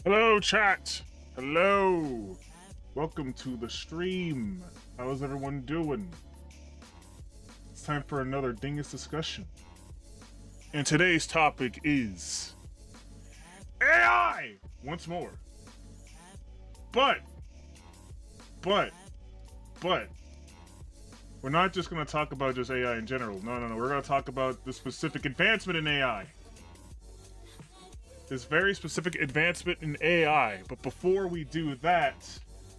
Hello, chat. Hello. Welcome to the stream. How is everyone doing? It's time for another Dingus Discussion. And today's topic is AI once more. But we're not just going to talk about just AI in general. No. We're going to talk about the specific advancement in AI. This very specific advancement in AI. But before we do that,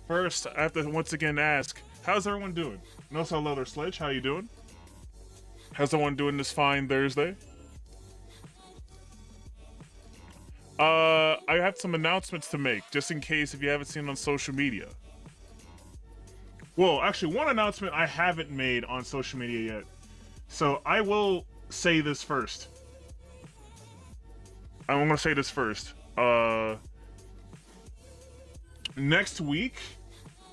first, I have to once again ask, how's everyone doing? No Cell Leather Sledge, how you doing? How's everyone doing this fine Thursday? I have some announcements to make, just in case if you haven't seen on social media. Well, actually, one announcement I haven't made on social media yet. So I will say this first. I'm gonna say this first. Next week,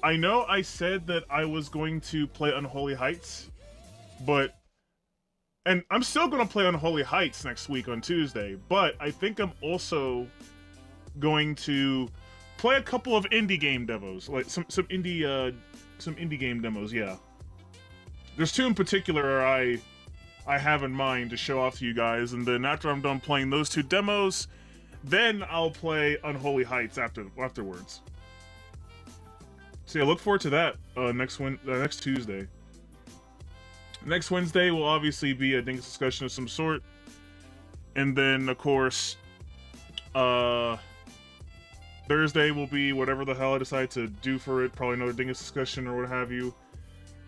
I know I said that I was going to play Unholy Heights, and I'm still gonna play Unholy Heights next week on Tuesday, but I think I'm also going to play a couple of indie game demos, like some indie game demos, yeah. There's two in particular I have in mind to show off to you guys, and then after I'm done playing those two demos, then I'll play Unholy Heights afterwards. So yeah, look forward to that next Tuesday. Next Wednesday will obviously be a Dingus discussion of some sort, and then of course, Thursday will be whatever the hell I decide to do for it. Probably another Dingus discussion or what have you.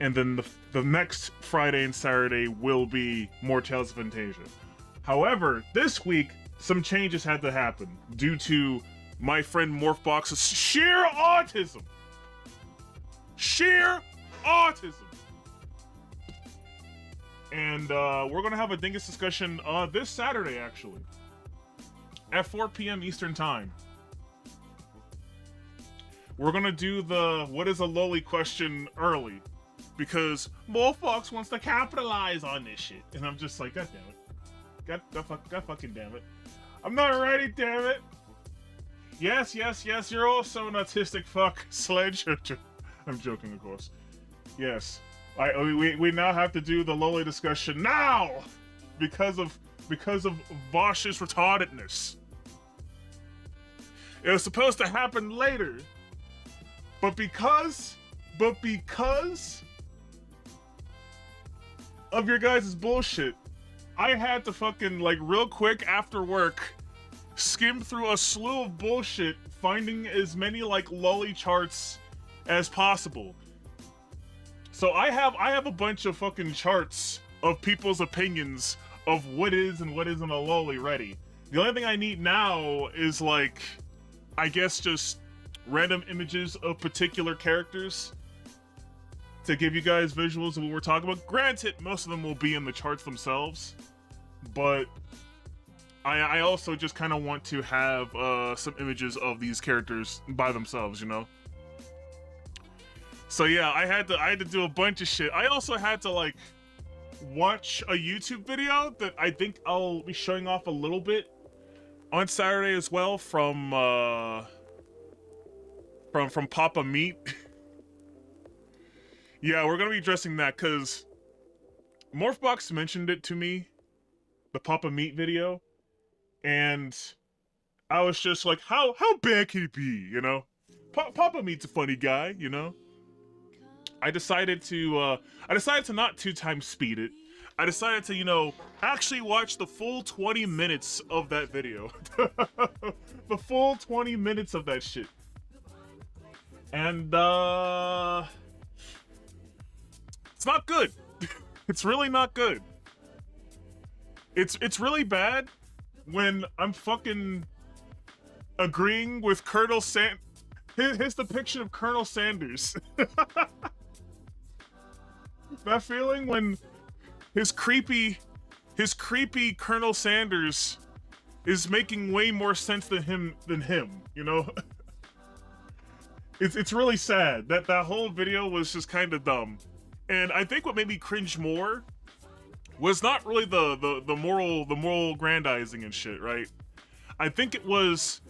And then the next Friday and Saturday will be more Tales of Fantasia. However, this week, some changes had to happen due to my friend Morphbox's sheer autism. Sheer autism! And we're going to have a Dingus discussion this Saturday, actually. At 4 p.m. Eastern Time. We're going to do the what is a loli question early. Because Morphbox wants to capitalize on this shit. And I'm just like, God damn it. God fucking damn it. I'm not ready, damn it. Yes, you're also an autistic fuck, Sledge. I'm joking, of course. Yes. We now have to do the loli discussion now! Because of Vosh's retardedness. It was supposed to happen later. But because of your guys' bullshit, I had to fucking, like, real quick after work, skim through a slew of bullshit, finding as many, like, loli charts as possible. So I have a bunch of fucking charts of people's opinions of what is and what isn't a loli ready. The only thing I need now is, like, I guess just random images of particular characters to give you guys visuals of what we're talking about. Granted, most of them will be in the charts themselves, but I also just kind of want to have some images of these characters by themselves, you know? So yeah, I had to do a bunch of shit. I also had to, like, watch a YouTube video that I think I'll be showing off a little bit on Saturday as well from Papa Meat. Yeah, we're gonna be addressing that because Morphbox mentioned it to me, the Papa Meat video, and I was just like, how bad can it be, you know? Papa Meat's a funny guy, you know? I decided to not 2x speed it. I decided to, you know, actually watch the full 20 minutes of that video. The full 20 minutes of that shit. And, it's not good. It's really not good. It's really bad when I'm fucking agreeing with Colonel his depiction of Colonel Sanders. That feeling when his creepy Colonel Sanders is making way more sense than him, you know? It's really sad that whole video was just kind of dumb. And I think what made me cringe more was not really the moral grandizing and shit, right? I think it was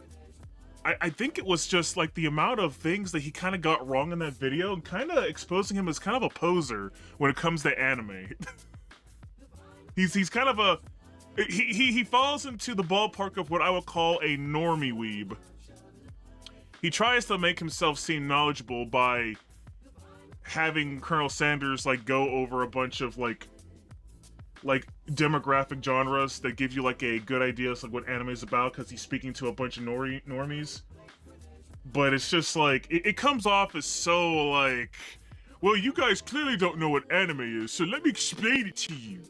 I think it was just like the amount of things that he kind of got wrong in that video and kind of exposing him as kind of a poser when it comes to anime. he's kind of a he falls into the ballpark of what I would call a normie weeb. He tries to make himself seem knowledgeable by having Colonel Sanders like go over a bunch of like demographic genres that give you like a good idea of like what anime is about, because he's speaking to a bunch of normies. But it's just like it comes off as so like, well, you guys clearly don't know what anime is, so let me explain it to you.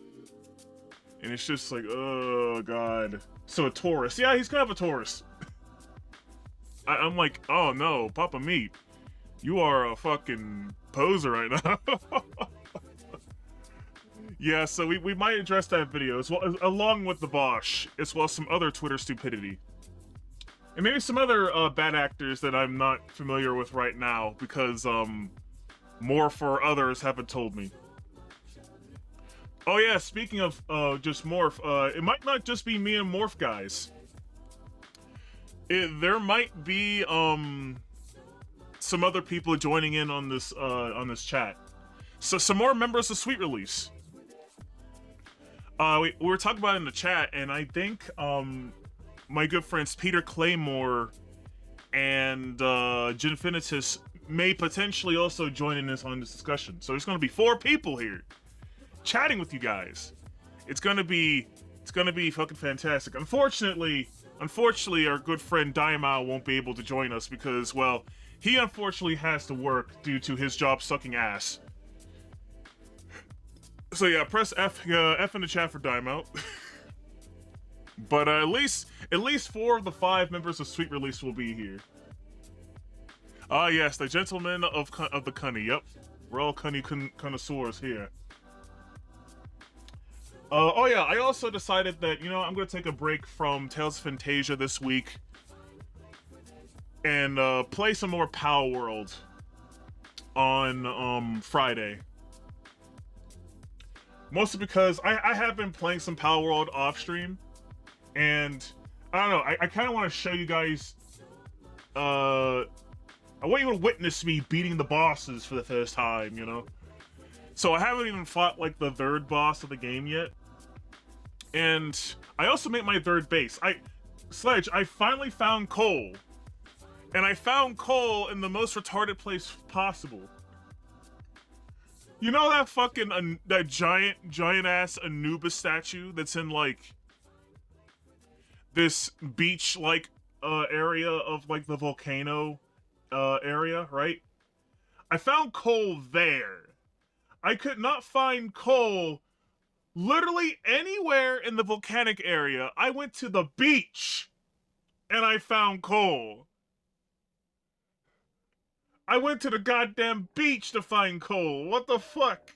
And it's just like, oh god. So a Taurus. Yeah, he's kind of a Taurus. I'm like, oh no, Papa Meat, you are a fucking poser right now. Yeah, so we might address that video as well, along with the Bosch, as well as some other Twitter stupidity. And maybe some other bad actors that I'm not familiar with right now, because Morph or others haven't told me. Oh yeah, speaking of just Morph, it might not just be me and Morph guys. There might be some other people joining in on this chat. So some more members of Sweet Release. We were talking about it in the chat, and I think my good friends Peter Claymore and Ginfinitus may potentially also join in on this discussion. So there's going to be 4 people here chatting with you guys. It's gonna be fucking fantastic. Unfortunately, our good friend Daimao won't be able to join us because, well, he unfortunately has to work due to his job sucking ass. So yeah, press F in the chat for Daimao. But at least 4 of the 5 members of Sweet Release will be here. Ah yes, the gentlemen of the cunny. Yep, we're all cunny connoisseurs here. Oh yeah, I also decided that, you know, I'm gonna take a break from Tales of Fantasia this week and play some more Power World on Friday. Mostly because I have been playing some Power World off stream, and I don't know, I kind of want to show you guys. I want you to witness me beating the bosses for the first time, you know. So I haven't even fought like the 3rd boss of the game yet. And I also made my 3rd base. Sledge, I finally found coal. And I found coal in the most retarded place possible. You know that fucking, that giant ass Anubis statue that's in like this beach like area of like the volcano area, right? I found coal there. I could not find coal literally anywhere in the volcanic area. I went to the beach and I found coal. I went to the goddamn beach to find coal. What the fuck?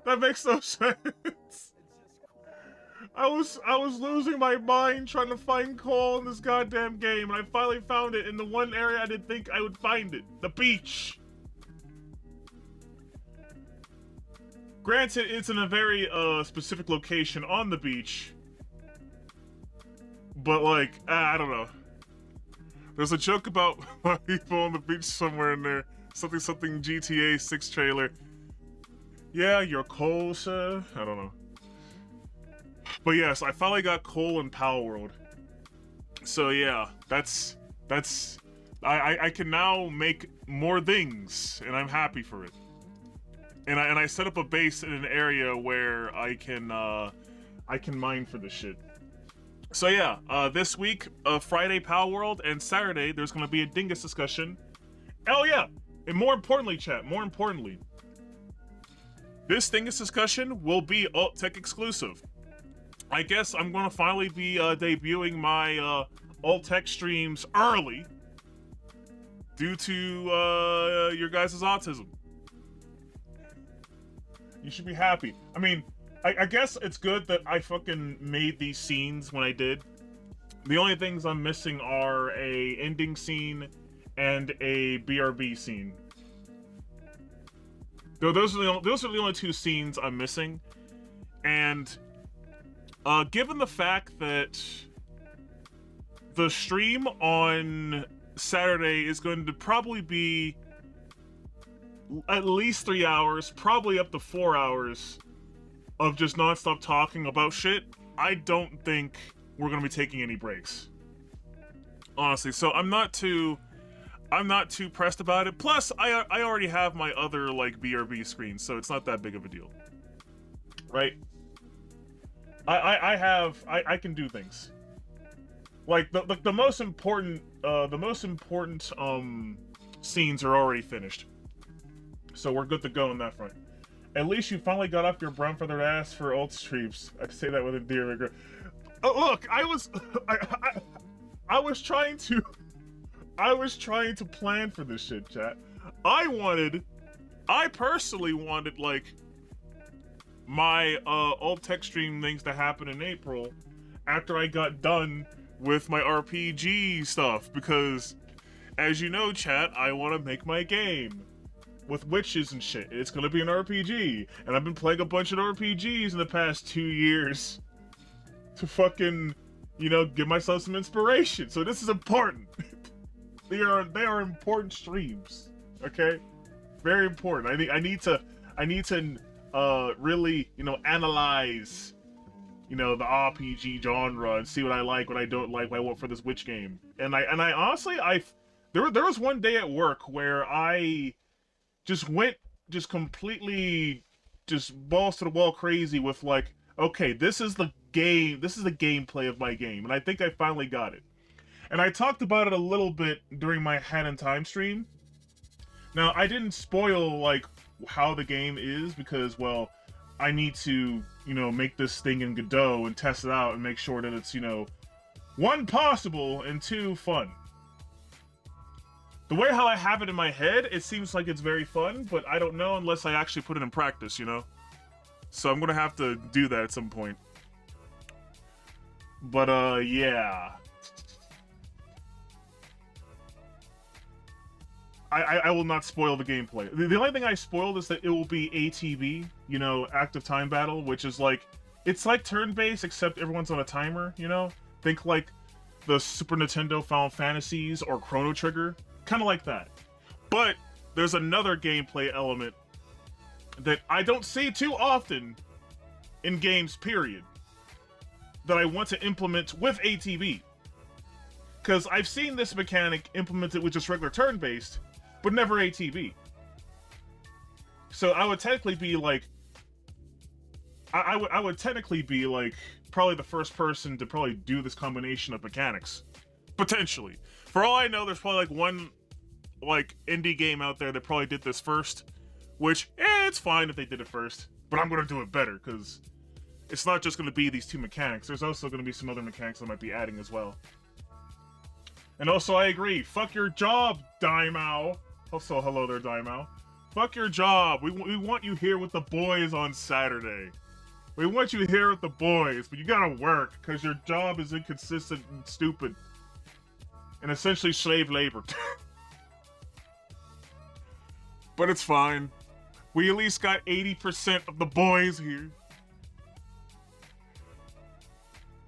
That makes no sense. I was losing my mind trying to find coal in this goddamn game, and I finally found it in the one area I didn't think I would find it. The beach. Granted, it's in a very specific location on the beach. But like, I don't know. There's a joke about people on the beach somewhere in there. Something GTA 6 trailer. Yeah, you're coal, sir? I don't know. But yes, I finally got coal in Power World. So yeah, that's I can now make more things, and I'm happy for it. And I set up a base in an area where I can mine for this shit. So yeah, this week, Friday Power World, and Saturday there's gonna be a Dingus discussion. Oh yeah, and more importantly, chat, this Dingus discussion will be Alt Tech exclusive. I guess I'm gonna finally be debuting my Alt Tech streams early due to your guys' autism. You should be happy. I mean, I guess it's good that I fucking made these scenes when I did. The only things I'm missing are a ending scene and a BRB scene. Those are the only 2 scenes I'm missing. And given the fact that the stream on Saturday is going to probably be at least 3 hours, probably up to 4 hours of just nonstop talking about shit. I don't think we're gonna be taking any breaks, honestly. So I'm not too pressed about it. Plus, I already have my other like BRB screen, so it's not that big of a deal, right? I can do things. Like the most important scenes are already finished, so we're good to go on that front. At least you finally got off your brown-feathered ass for ult streams. I say that with endearing regret. Oh, look, I was trying to plan for this shit, chat. I personally wanted like my ult tech stream things to happen in April after I got done with my RPG stuff, because as you know, chat, I want to make my game with witches and shit. It's gonna be an RPG, and I've been playing a bunch of RPGs in the past 2 years to fucking, you know, give myself some inspiration. So this is important. they are important streams. Okay, very important. I need to really, you know, analyze, you know, the RPG genre and see what I like, what I don't like, what I want for this witch game. And I honestly, there was one day at work where I just went completely balls to the wall crazy with like, okay, this is the gameplay of my game, and I think I finally got it. And I talked about it a little bit during my Hat in Time stream. Now, I didn't spoil like how the game is because, well, I need to, you know, make this thing in Godot and test it out and make sure that it's, you know, 1, possible, and 2, fun. The way how I have it in my head, it seems like it's very fun, but I don't know unless I actually put it in practice, you know? So I'm gonna have to do that at some point. But, yeah. I will not spoil the gameplay. The only thing I spoiled is that it will be ATB, you know, active time battle, which is like, it's like turn-based, except everyone's on a timer, you know? Think like the Super Nintendo Final Fantasies or Chrono Trigger. Kind of like that. But there's another gameplay element that I don't see too often in games, period, that I want to implement with ATB. Because I've seen this mechanic implemented with just regular turn-based, but never ATB. So I would technically be like, I would technically be like probably the first person to probably do this combination of mechanics. Potentially. For all I know, there's probably like one like indie game out there that probably did this first, which it's fine if they did it first, but I'm gonna do it better because it's not just gonna be these 2 mechanics. There's also gonna be some other mechanics I might be adding as well. And also, I agree. Fuck your job, Daimao. Also, hello there, Daimao. Fuck your job. We want you here with the boys on Saturday. We want you here with the boys, but you gotta work because your job is inconsistent and stupid. And essentially slave labor. But it's fine. We at least got 80% of the boys here.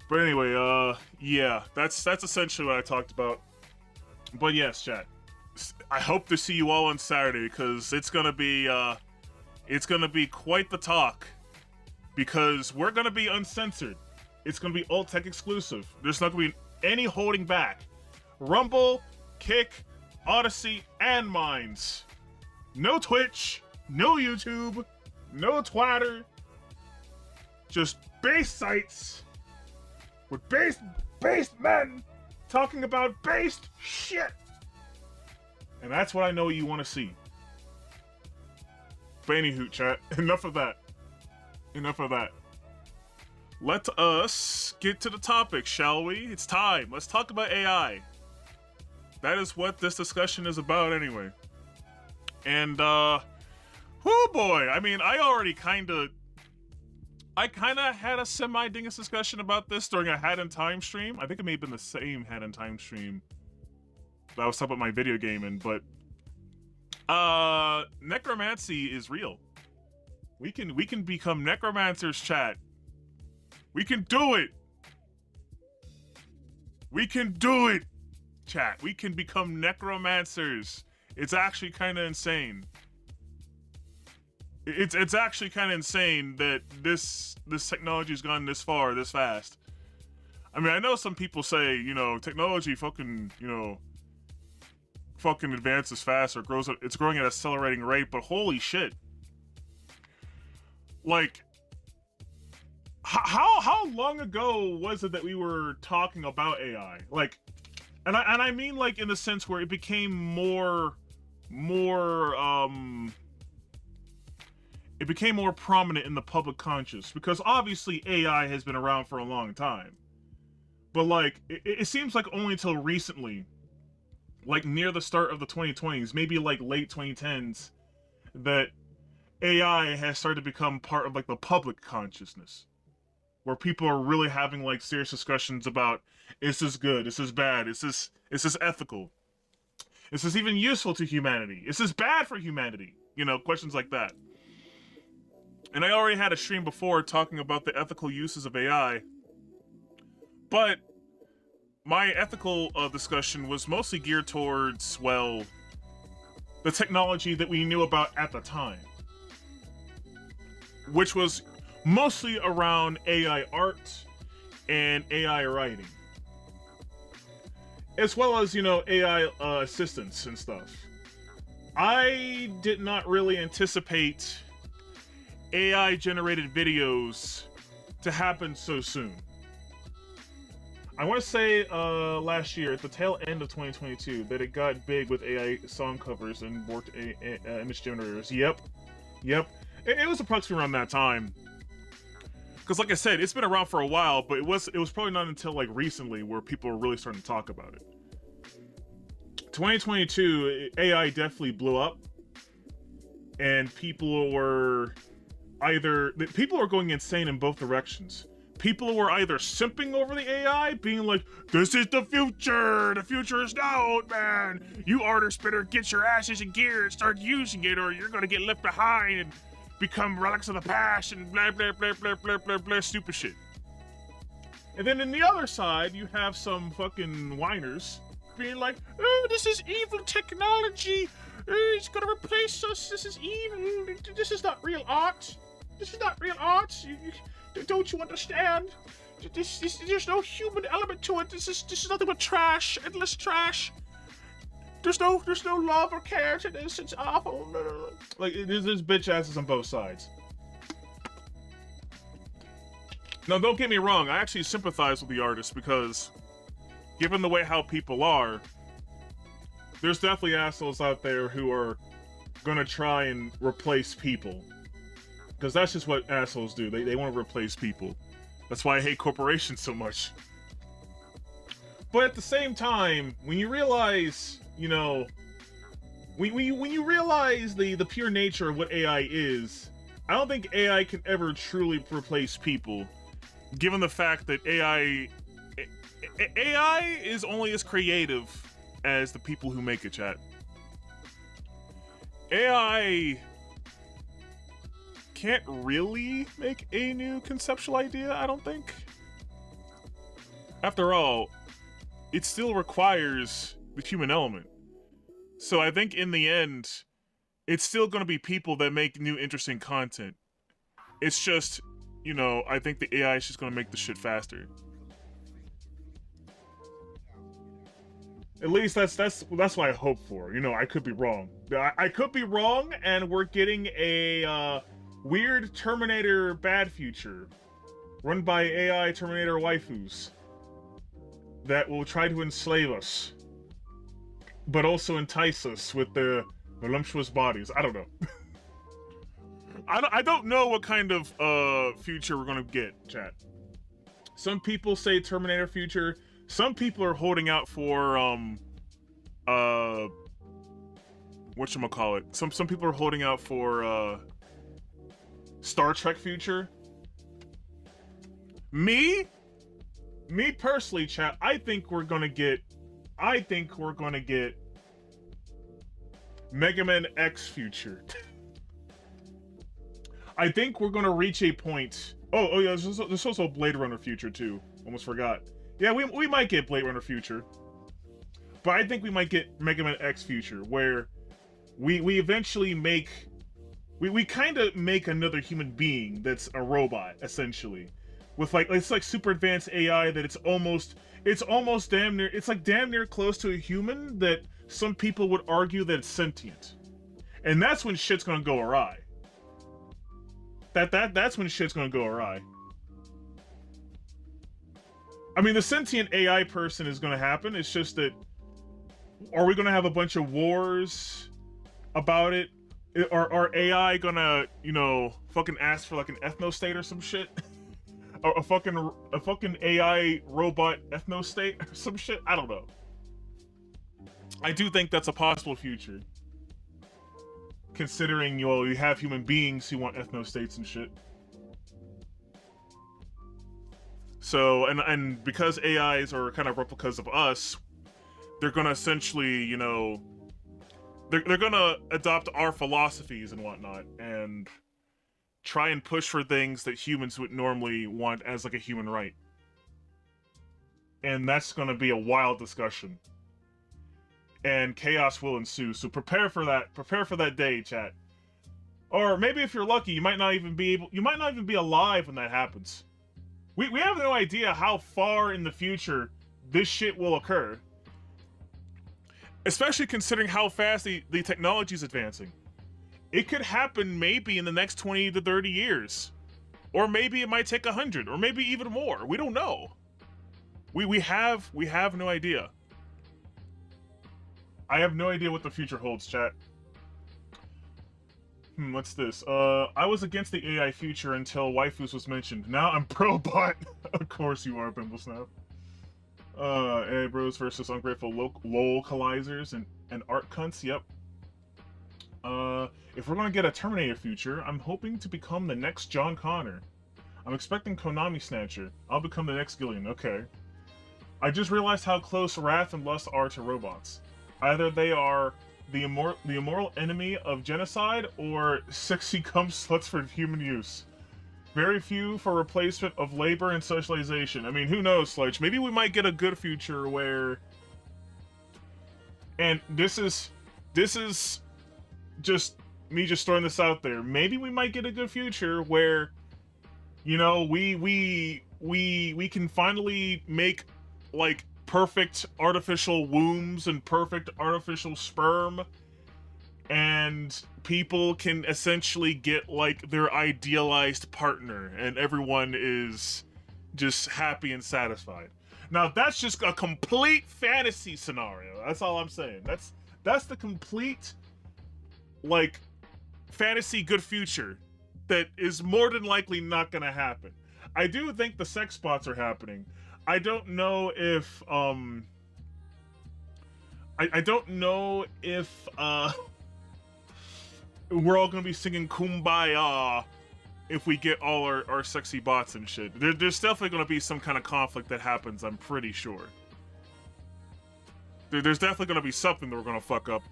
But anyway, yeah, that's essentially what I talked about. But yes, chat, I hope to see you all on Saturday because it's gonna be quite the talk. Because we're gonna be uncensored. It's gonna be alt tech exclusive. There's not gonna be any holding back. Rumble, Kick, Odyssey, and Minds. No Twitch, no YouTube, no Twitter. Just base sites with based men talking about based shit. And that's what I know you want to see. But anywho, chat, enough of that. Enough of that. Let us get to the topic, shall we? It's time. Let's talk about AI. That is what this discussion is about anyway. And, oh boy, I mean, I kind of had a semi-Dingus discussion about this during a Hat in Time stream. I think it may have been the same Hat in Time stream that I was talking about my video gaming, but necromancy is real. We can become necromancers, chat. We can do it. We can do it, chat. We can become necromancers. It's actually kind of insane. It's actually kind of insane that this technology's gone this far, this fast. I mean, I know some people say, you know, technology fucking, you know, fucking advances fast or grows. It's growing at an accelerating rate, but holy shit! Like, how long ago was it that we were talking about AI? Like, and I mean like in the sense where it became more it became more prominent in the public conscious, because obviously AI has been around for a long time. But like, it seems like only until recently, like near the start of the 2020s, maybe like late 2010s, that AI has started to become part of like the public consciousness, where people are really having like serious discussions about, is this good? Is this bad? Is this ethical? Is this even useful to humanity? Is this bad for humanity? You know, questions like that. And I already had a stream before talking about the ethical uses of AI, but my ethical discussion was mostly geared towards, well, the technology that we knew about at the time, which was mostly around AI art and AI writing, as well as, you know, AI assistants and stuff. I did not really anticipate AI-generated videos to happen so soon. I want to say last year, at the tail end of 2022, that it got big with AI song covers and worked image generators. Yep. It was approximately around that time. Because like I said, it's been around for a while, but it was probably not until like recently where people were really starting to talk about it. 2022, AI definitely blew up, and people were going insane in both directions. People were either simping over the AI, being like, this is the future is now, man, you artists better get your asses in gear and start using it, or you're gonna get left behind and become relics of the past and blah blah blah blah blah blah blah stupid shit. And then in the other side, you have some fucking whiners being like, oh, this is evil technology, it's gonna replace us, this is evil, this is not real art, don't you understand? There's no human element to it. This is nothing but trash, endless trash. There's no love or care to this. It's awful. Like, there's bitch asses on both sides. Now, don't get me wrong. I actually sympathize with the artists, because given the way how people are, there's definitely assholes out there who are gonna try and replace people. Because that's just what assholes do. They want to replace people. That's why I hate corporations so much. But at the same time, when you realize, you know, when you realize the pure nature of what AI is, I don't think AI can ever truly replace people, given the fact that AI is only as creative as the people who make it, chat. AI can't really make a new conceptual idea, I don't think. After all, it still requires the human element. So I think in the end, it's still going to be people that make new interesting content. It's just, you know, I think the AI is just going to make the shit faster. At least that's what I hope for. You know, I could be wrong. I could be wrong, and we're getting a weird Terminator bad future run by AI Terminator waifus that will try to enslave us, but also entice us with their voluptuous bodies. I don't know. I don't know what kind of future we're gonna get, chat. Some people say Terminator future. Some people are holding out for whatchamacallit. Some people are holding out for Star Trek future. Me personally, chat, I think we're gonna get Mega Man X future. I think we're gonna reach a point. Oh yeah, there's also Blade Runner future too. Almost forgot. Yeah, we might get Blade Runner future, but I think we might get Mega Man X future, where we eventually make we kind of make another human being that's a robot essentially, with like it's like super advanced AI that it's almost damn near damn near close to a human that some people would argue that it's sentient, and that's when shit's gonna go awry. That's when shit's gonna go awry. I mean, the sentient AI person is gonna happen. It's just that, are we gonna have a bunch of wars about it? Are AI gonna, you know, fucking ask for like an ethno state or some shit? Or a fucking AI robot ethno state or some shit? I don't know. I do think that's a possible future, considering you have human beings who want ethno states and shit. So, and because AIs are kind of replicas of us, they're gonna essentially, you know, they're gonna adopt our philosophies and whatnot, and try and push for things that humans would normally want as like a human right. And that's gonna be a wild discussion. And chaos will ensue, so prepare for that day, chat. Or maybe if you're lucky, you might not even be alive when that happens. We have no idea how far in the future this shit will occur. Especially considering how fast the technology is advancing. It could happen maybe in the next 20 to 30 years. Or maybe it might take 100, or maybe even more. We don't know. We have no idea. I have no idea what the future holds, chat. What's this? I was against the AI future until waifus was mentioned. Now I'm pro-bot. Of course you are, Bimblesnap. AI bros versus ungrateful localizers and art cunts, yep. If we're gonna get a Terminator future, I'm hoping to become the next John Connor. I'm expecting Konami Snatcher. I'll become the next Gillian, okay. I just realized how close wrath and lust are to robots. Either they are the immoral enemy of genocide, or sexy cum sluts for human use. Very few for replacement of labor and socialization. I mean, who knows, Sledge? Maybe we might get a good future where... And this is just me just throwing this out there. Maybe we might get a good future where, you know, we can finally make, like, perfect artificial wombs and perfect artificial sperm, and people can essentially get like their idealized partner and everyone is just happy and satisfied. Now that's just a complete fantasy scenario. That's all I'm saying. That's the complete like fantasy good future that is more than likely not gonna happen. I do think the sex bots are happening. I don't know if I don't know if we're all gonna be singing Kumbaya if we get all our sexy bots and shit. There's definitely gonna be some kind of conflict that happens, I'm pretty sure. There's definitely gonna be something that we're gonna fuck up.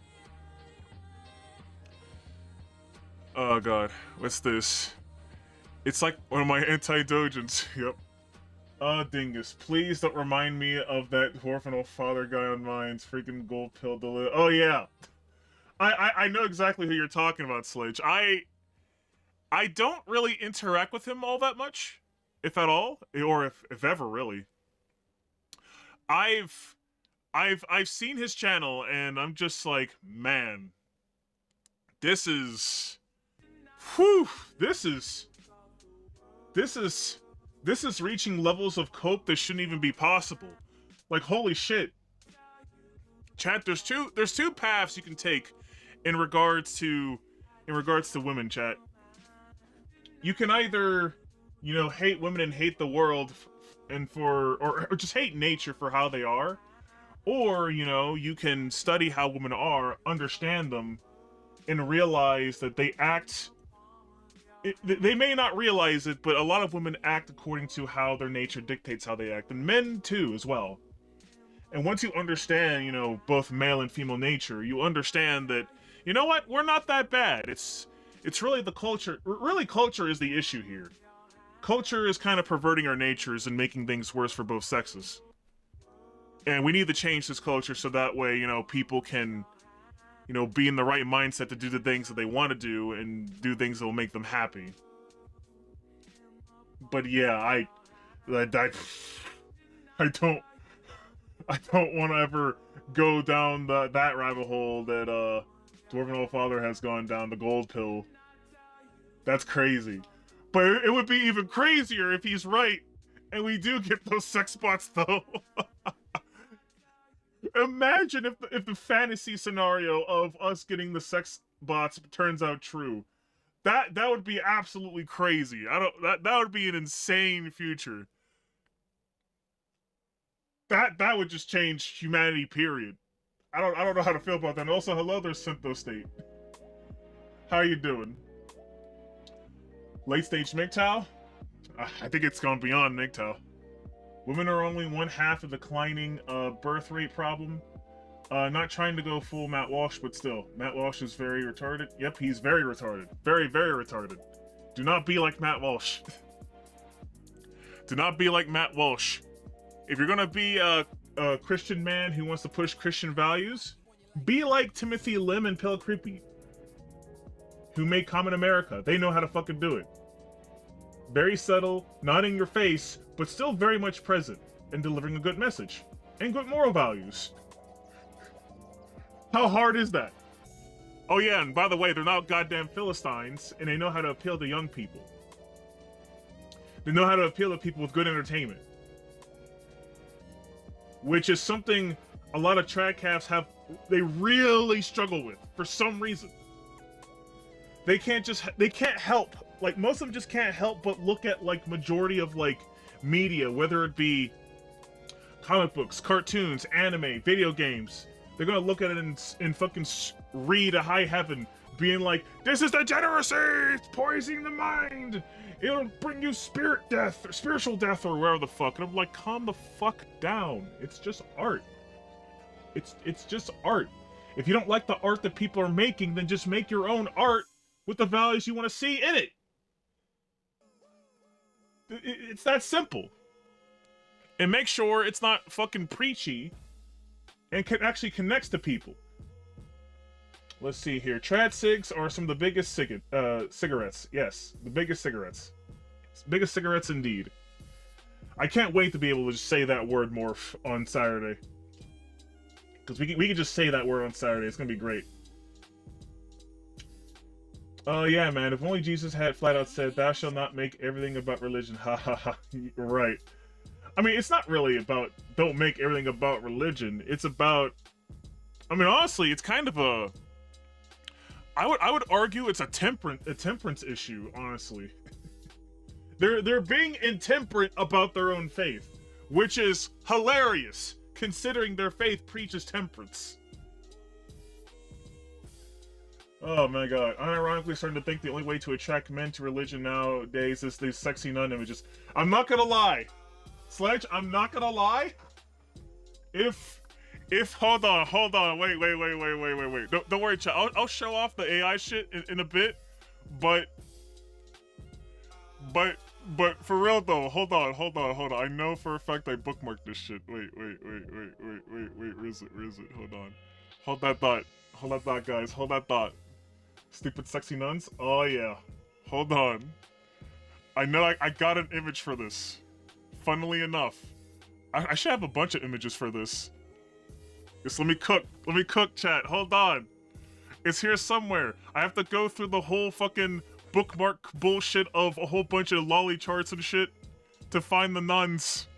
Oh god, what's this? It's like one of my anti-dojins, yep. Dingus, please don't remind me of that orphanal father guy on mine's freaking gold pill deli- Oh yeah. I know exactly who you're talking about, Sledge. I don't really interact with him all that much, if at all, or if ever really. I've seen his channel and I'm just like, man, this is reaching levels of cope that shouldn't even be possible. Like, holy shit. Chat, there's two paths you can take in regards to women, chat. You can either, you know, hate women and hate the world or just hate nature for how they are, or, you know, you can study how women are, understand them, and realize that they act... They may not realize it, but a lot of women act according to how their nature dictates how they act, and men too, as well. And once you understand, you know, both male and female nature, you understand that, you know what, we're not that bad. It's really the culture. Really, culture is the issue here. Culture is kind of perverting our natures and making things worse for both sexes. And we need to change this culture so that way, you know, people can, you know, be in the right mindset to do the things that they want to do and do things that will make them happy. But yeah, I don't want to ever go down that rabbit hole that Dwarven Old Father has gone down, the gold pill. That's crazy. But it would be even crazier if he's right and we do get those sex bots though. Imagine if the fantasy scenario of us getting the sex bots turns out true. That would be absolutely crazy. That would be an insane future. That would just change humanity, period. I don't know how to feel about that. And also, hello there, Syntho State. How you doing? Late stage MGTOW? I think it's gone beyond MGTOW. Women are only one half of the declining birth rate problem. Not trying to go full Matt Walsh, but still. Matt Walsh is very retarded. Yep, he's very retarded. Very, very retarded. Do not be like Matt Walsh. Do not be like Matt Walsh. If you're gonna be a Christian man who wants to push Christian values, be like Timothy Lim and Pale Creepy, who made Common America. They know how to fucking do it. Very subtle, not in your face, but still very much present and delivering a good message and good moral values. How hard is that? Oh yeah, and by the way, they're not goddamn Philistines, and they know how to appeal to young people. They know how to appeal to people with good entertainment. Which is something a lot of trad calves they really struggle with, for some reason. They can't help, like, most of them just can't help but look at, like, majority of, like, media, whether it be comic books, cartoons, anime, video games. They're gonna look at it and fucking read a high heaven, being like, this is degeneracy! It's poisoning the mind! It'll bring you spirit death, or spiritual death, or wherever the fuck. And I'm like, calm the fuck down. It's just art. It's just art. If you don't like the art that people are making, then just make your own art with the values you want to see in it. It's that simple. And make sure it's not fucking preachy and actually connects to people. Let's see here. Trad cigs are some of the biggest cigarettes. Yes, the biggest cigarettes. Biggest cigarettes indeed. I can't wait to be able to just say that word more on Saturday. Because we can just say that word on Saturday. It's going to be great. Yeah, man. If only Jesus had flat out said, thou shalt not make everything about religion. Ha ha ha. Right. I mean, it's not really about don't make everything about religion. It's about... I mean, honestly, it's kind of a... I would argue it's a temperance issue, honestly. They're being intemperate about their own faith, which is hilarious, considering their faith preaches temperance. Oh my god. I'm ironically starting to think the only way to attract men to religion nowadays is these sexy nun images. I'm not gonna lie. Sledge, I'm not gonna lie. If hold on, wait. Don't worry, chat. I'll show off the AI shit in a bit, but for real though, hold on. I know for a fact I bookmarked this shit. Wait. Where is it? Hold that thought, guys. Hold that thought. Stupid sexy nuns? Oh yeah. Hold on. I know I got an image for this. Funnily enough. I should have a bunch of images for this. Just let me cook, chat. Hold on. It's here somewhere. I have to go through the whole fucking bookmark bullshit of a whole bunch of lolly charts and shit to find the nuns.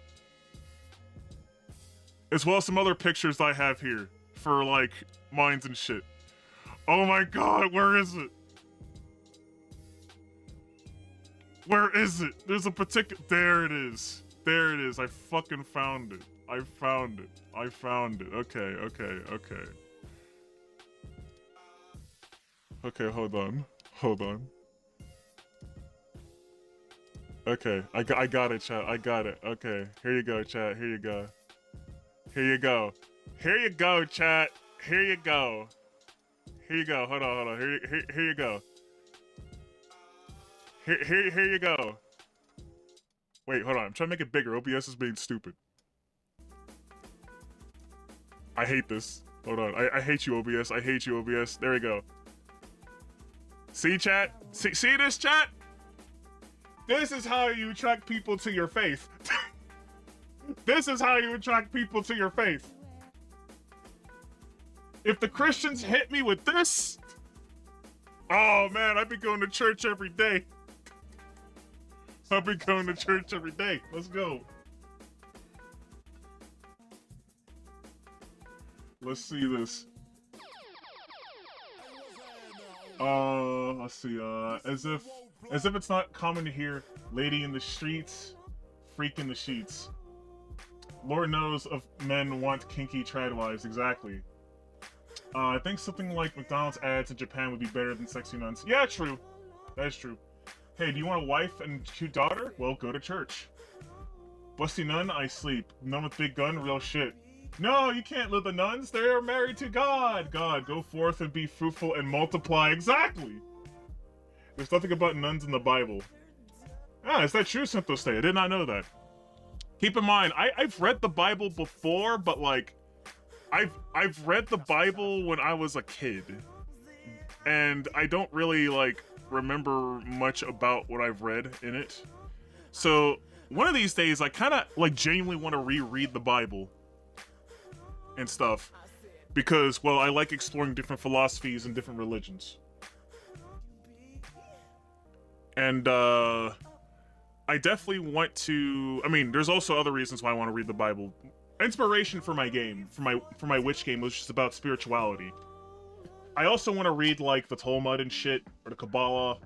As well as some other pictures I have here for, like, mines and shit. Oh my god, where is it? Where is it? There's a particular... There it is. I fucking found it. I found it. Okay. Okay, hold on. Okay, I got it, chat. I got it. Okay, here you go, chat. Here you go, chat. Here you go. Hold on. Here you go. Here you go. Wait, hold on. I'm trying to make it bigger. OBS is being stupid. I hate this. Hold on. I hate you, OBS. I hate you, OBS. There we go. See, chat? See this, chat? This is how you attract people to your faith. This is how you attract people to your faith. If the Christians hit me with this, oh man, I'd be going to church every day. I'd be going to church every day. Let's go. Let's see this. Let's see. As if it's not common to hear "lady in the streets, freak in the sheets." Lord knows if men want kinky trad wives. Exactly. I think something like McDonald's ads in Japan would be better than sexy nuns. Yeah, true. That's true. Hey, do you want a wife and cute daughter? Well, go to church. Busty nun, I sleep. Nun with big gun, real shit. No, you can't live the nuns. They're married to God. God, go forth and be fruitful and multiply. Exactly. There's nothing about nuns in the Bible. Ah, is that true, Synthoste? I did not know that. Keep in mind, I've read the Bible before, but like, I've read the Bible when I was a kid, and I don't really like remember much about what I've read in it. So one of these days, I kind of like genuinely want to reread the Bible and stuff, because, well, I like exploring different philosophies and different religions. And I definitely want to, I mean, there's also other reasons why I want to read the Bible. Inspiration for my game, for my witch game, was just about spirituality. I also want to read like the Talmud and shit, or the Kabbalah.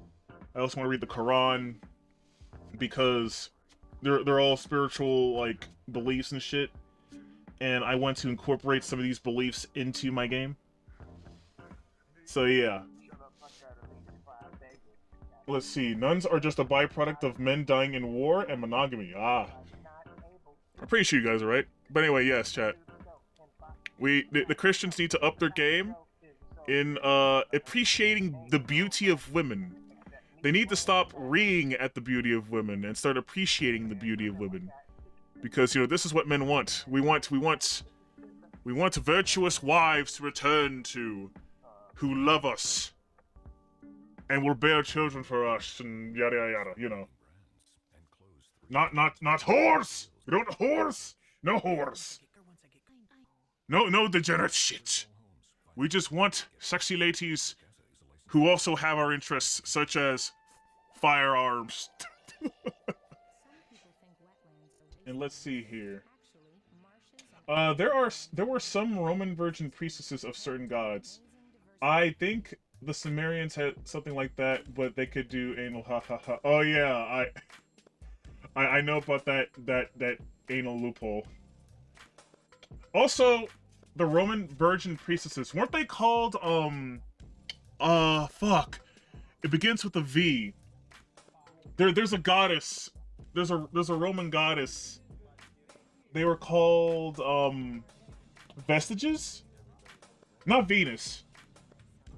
I also want to read the Quran, because they're all spiritual like beliefs and shit, and I want to incorporate some of these beliefs into my game. So yeah. Let's see. Nuns are just a byproduct of men dying in war and monogamy. Ah. I'm pretty sure you guys are right. But anyway, yes, chat. The Christians need to up their game in appreciating the beauty of women. They need to stop reeing at the beauty of women and start appreciating the beauty of women. Because, you know, this is what men want. We want virtuous wives to return to, who love us and will bear children for us, and yada yada yada, you know. Not whores! We don't whores! No whores! No degenerate shit! We just want sexy ladies who also have our interests, such as firearms. And let's see here. There were some Roman virgin priestesses of certain gods. I think the Sumerians had something like that, but they could do anal ha ha ha. Oh yeah, I know about that anal loophole. Also, the Roman virgin priestesses, weren't they called fuck. It begins with a V. There's a goddess. There's a Roman goddess. They were called Vestiges? Not Venus.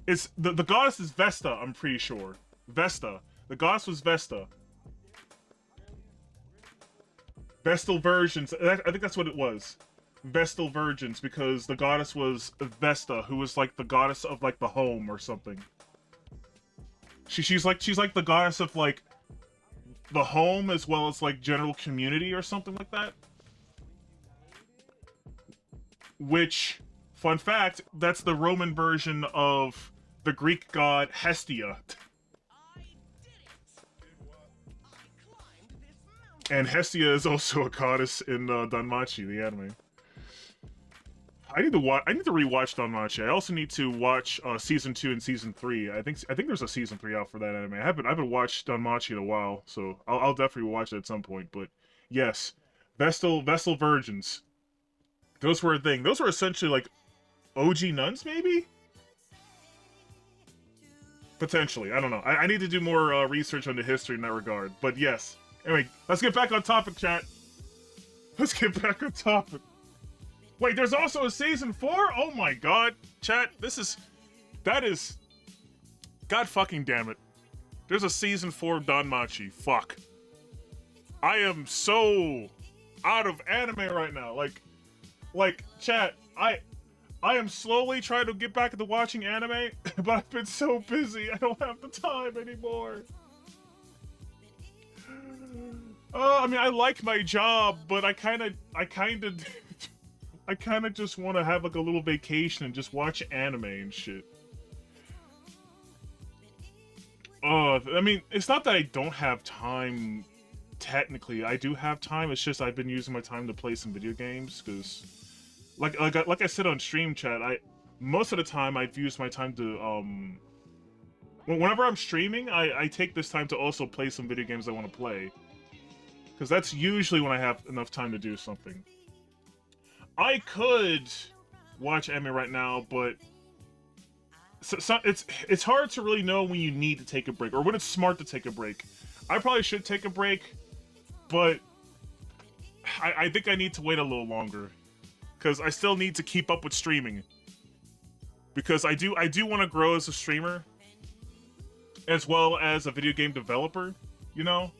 It's the goddess is Vesta, I'm pretty sure. Vesta. The goddess was Vesta. Vestal Virgins. I think that's what it was. Vestal Virgins, because the goddess was Vesta, who was like the goddess of like the home or something. She's like the goddess of like the home as well as like general community or something like that. Which, fun fact, that's the Roman version of the Greek god Hestia. And Hestia is also a goddess in Danmachi, the anime. I need to rewatch Danmachi. I also need to watch season 2 and season 3. I think there's a season 3 out for that anime. I haven't watched Danmachi in a while, so I'll definitely watch it at some point. But yes, Vestal Virgins. Those were a thing. Those were essentially like OG nuns, maybe? Potentially. I don't know. I need to do more research on the history in that regard. But yes. Anyway, let's get back on topic, chat. Let's get back on topic. Wait, there's also a season 4? Oh my god. Chat, that is... God fucking damn it. There's a season 4 of Danmachi. Fuck. I am so out of anime right now. Like, chat, I am slowly trying to get back into watching anime, but I've been so busy, I don't have the time anymore. I mean, I like my job, but I kind of just want to have like a little vacation and just watch anime and shit. I mean, it's not that I don't have time. Technically, I do have time. It's just I've been using my time to play some video games because, like I said on stream chat, most of the time I've used my time to whenever I'm streaming, I take this time to also play some video games I want to play. Because that's usually when I have enough time to do something. I could watch anime right now, but it's hard to really know when you need to take a break, or when it's smart to take a break. I probably should take a break, but I think I need to wait a little longer. Because I still need to keep up with streaming. Because I do want to grow as a streamer, as well as a video game developer, you know?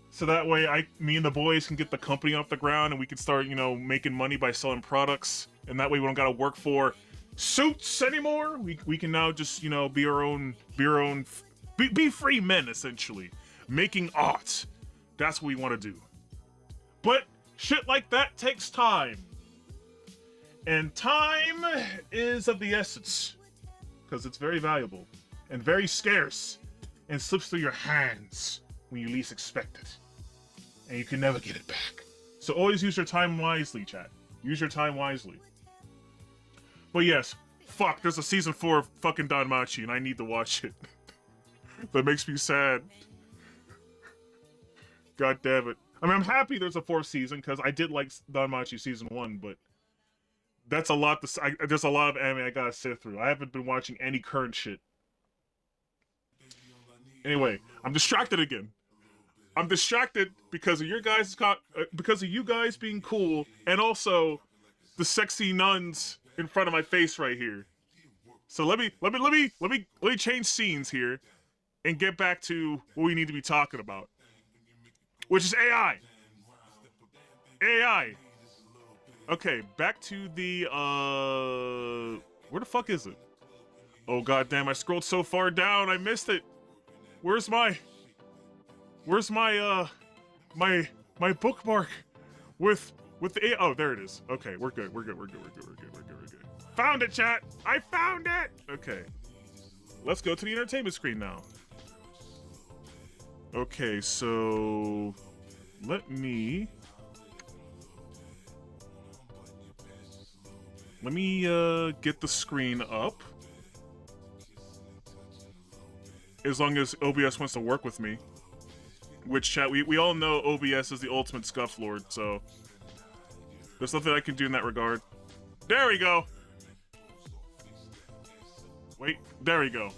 So that way, me and the boys can get the company off the ground and we can start, you know, making money by selling products. And that way we don't gotta work for suits anymore. We can now just, you know, be free men, essentially. Making art. That's what we want to do. But shit like that takes time. And time is of the essence. Because it's very valuable. And very scarce. And slips through your hands when you least expect it. And you can never get it back. So always use your time wisely, chat. Use your time wisely. But yes, fuck, there's a season 4 of fucking Danmachi, and I need to watch it. That makes me sad. God damn it. I mean, I'm happy there's a 4th season, because I did like Danmachi season 1, but that's a lot there's a lot of anime I gotta sit through. I haven't been watching any current shit. Anyway, I'm distracted again. I'm distracted because of you guys being cool, and also the sexy nuns in front of my face right here. So let me change scenes here and get back to what we need to be talking about, which is AI. AI. Okay, back to the where the fuck is it? Oh goddamn! I scrolled so far down, I missed it. Where's my my bookmark with the A? Oh, there it is. Okay, we're good. We're good. Found it, chat. I found it. Okay, let's go to the entertainment screen now. Okay, so let me get the screen up. As long as OBS wants to work with me. Which, chat, we all know OBS is the ultimate scufflord, so there's nothing I can do in that regard. There we go! Wait, there we go.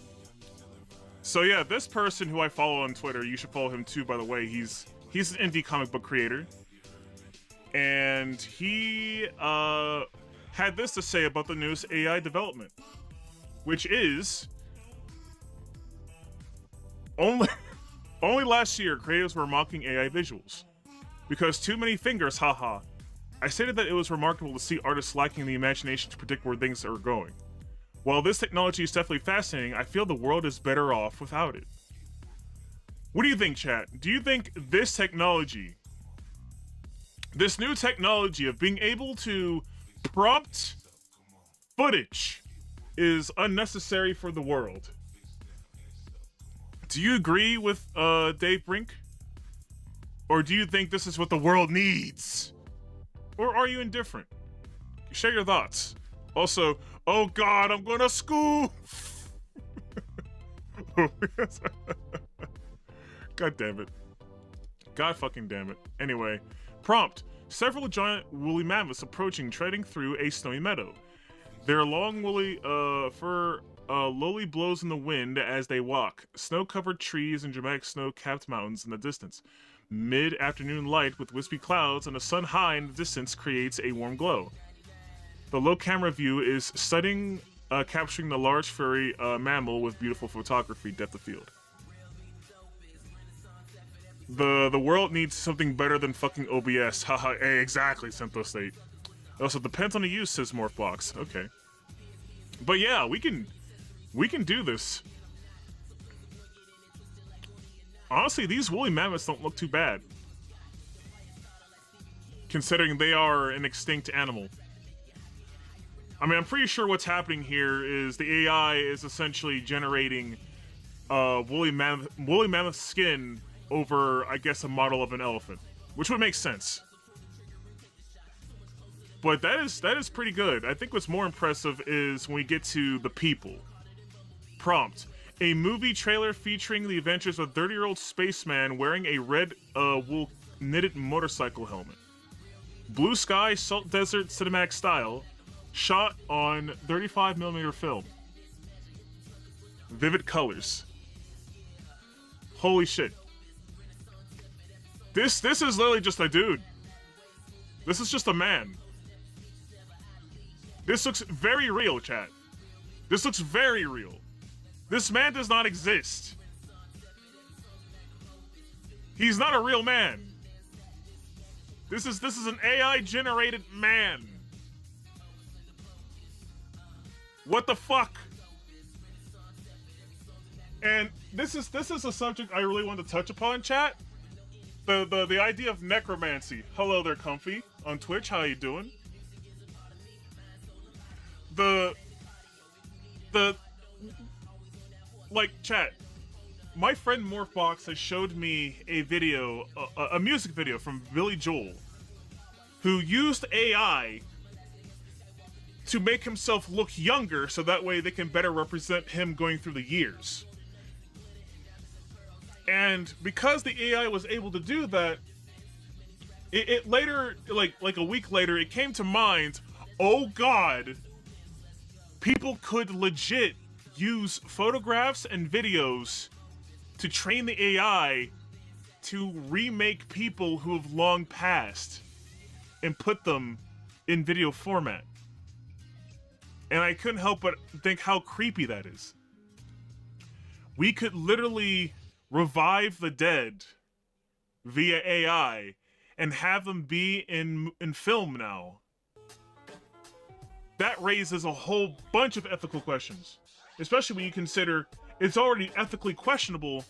So yeah, this person who I follow on Twitter, you should follow him too, by the way. He's an indie comic book creator. And he had this to say about the newest AI development. Which is... Only last year, creators were mocking AI visuals. Because too many fingers, haha. I stated that it was remarkable to see artists lacking the imagination to predict where things are going. While this technology is definitely fascinating, I feel the world is better off without it. What do you think, chat? Do you think this technology, this new technology of being able to prompt footage, is unnecessary for the world? Do you agree with Dave Brink? Or do you think this is what the world needs? Or are you indifferent? Share your thoughts. Also, oh god, I'm going to school! God damn it. God fucking damn it. Anyway, prompt. Several giant woolly mammoths approaching, treading through a snowy meadow. Their long woolly fur lowly blows in the wind as they walk. Snow-covered trees and dramatic snow-capped mountains in the distance. Mid-afternoon light with wispy clouds and a sun high in the distance creates a warm glow. The low camera view is stunning, capturing the large furry mammal with beautiful photography, depth of field. The world needs something better than fucking OBS. Haha, hey, exactly, Sento State. Also, depends on the use, says Morphbox. Okay. But yeah, we can do this. Honestly, these woolly mammoths don't look too bad, considering they are an extinct animal. I mean, I'm pretty sure what's happening here is the AI is essentially generating woolly mammoth skin over, I guess, a model of an elephant, which would make sense. But that is pretty good. I think what's more impressive is when we get to the people. Prompt: a movie trailer featuring the adventures of a 30-year-old spaceman wearing a red wool knitted motorcycle helmet. Blue sky, salt desert cinematic style, shot on 35mm film. Vivid colors. Holy shit. This is literally just a dude. This is just a man. This looks very real, chat. This looks very real. This man does not exist. He's not a real man. This is an AI generated man. What the fuck? And this is a subject I really want to touch upon, chat. The idea of necromancy. Hello there, Comfy on Twitch. How you doing? Like, chat, my friend Morphbox has showed me a video, a music video from Billy Joel, who used AI to make himself look younger so that way they can better represent him going through the years. And because the AI was able to do that, it later, like a week later, it came to mind, oh god, people could legit use photographs and videos to train the AI to remake people who have long passed and put them in video format. And I couldn't help but think how creepy that is. We could literally revive the dead via AI and have them be in film now. That raises a whole bunch of ethical questions, especially when you consider it's already ethically questionable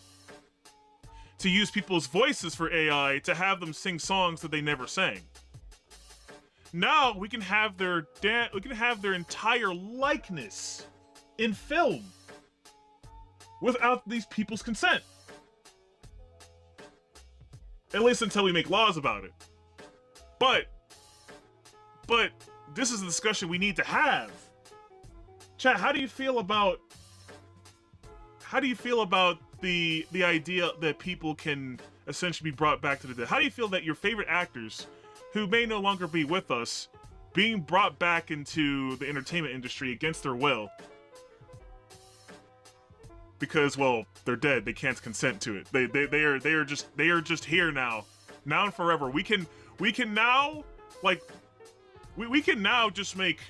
to use people's voices for AI to have them sing songs that they never sang. Now we can have their entire likeness in film without these people's consent. At least until we make laws about it. But this is a discussion we need to have. Chat, how do you feel about the idea that people can essentially be brought back to the dead? How do you feel that your favorite actors, who may no longer be with us, being brought back into the entertainment industry against their will? Because, well, they're dead. They can't consent to it. They are just here now and forever. We can now just make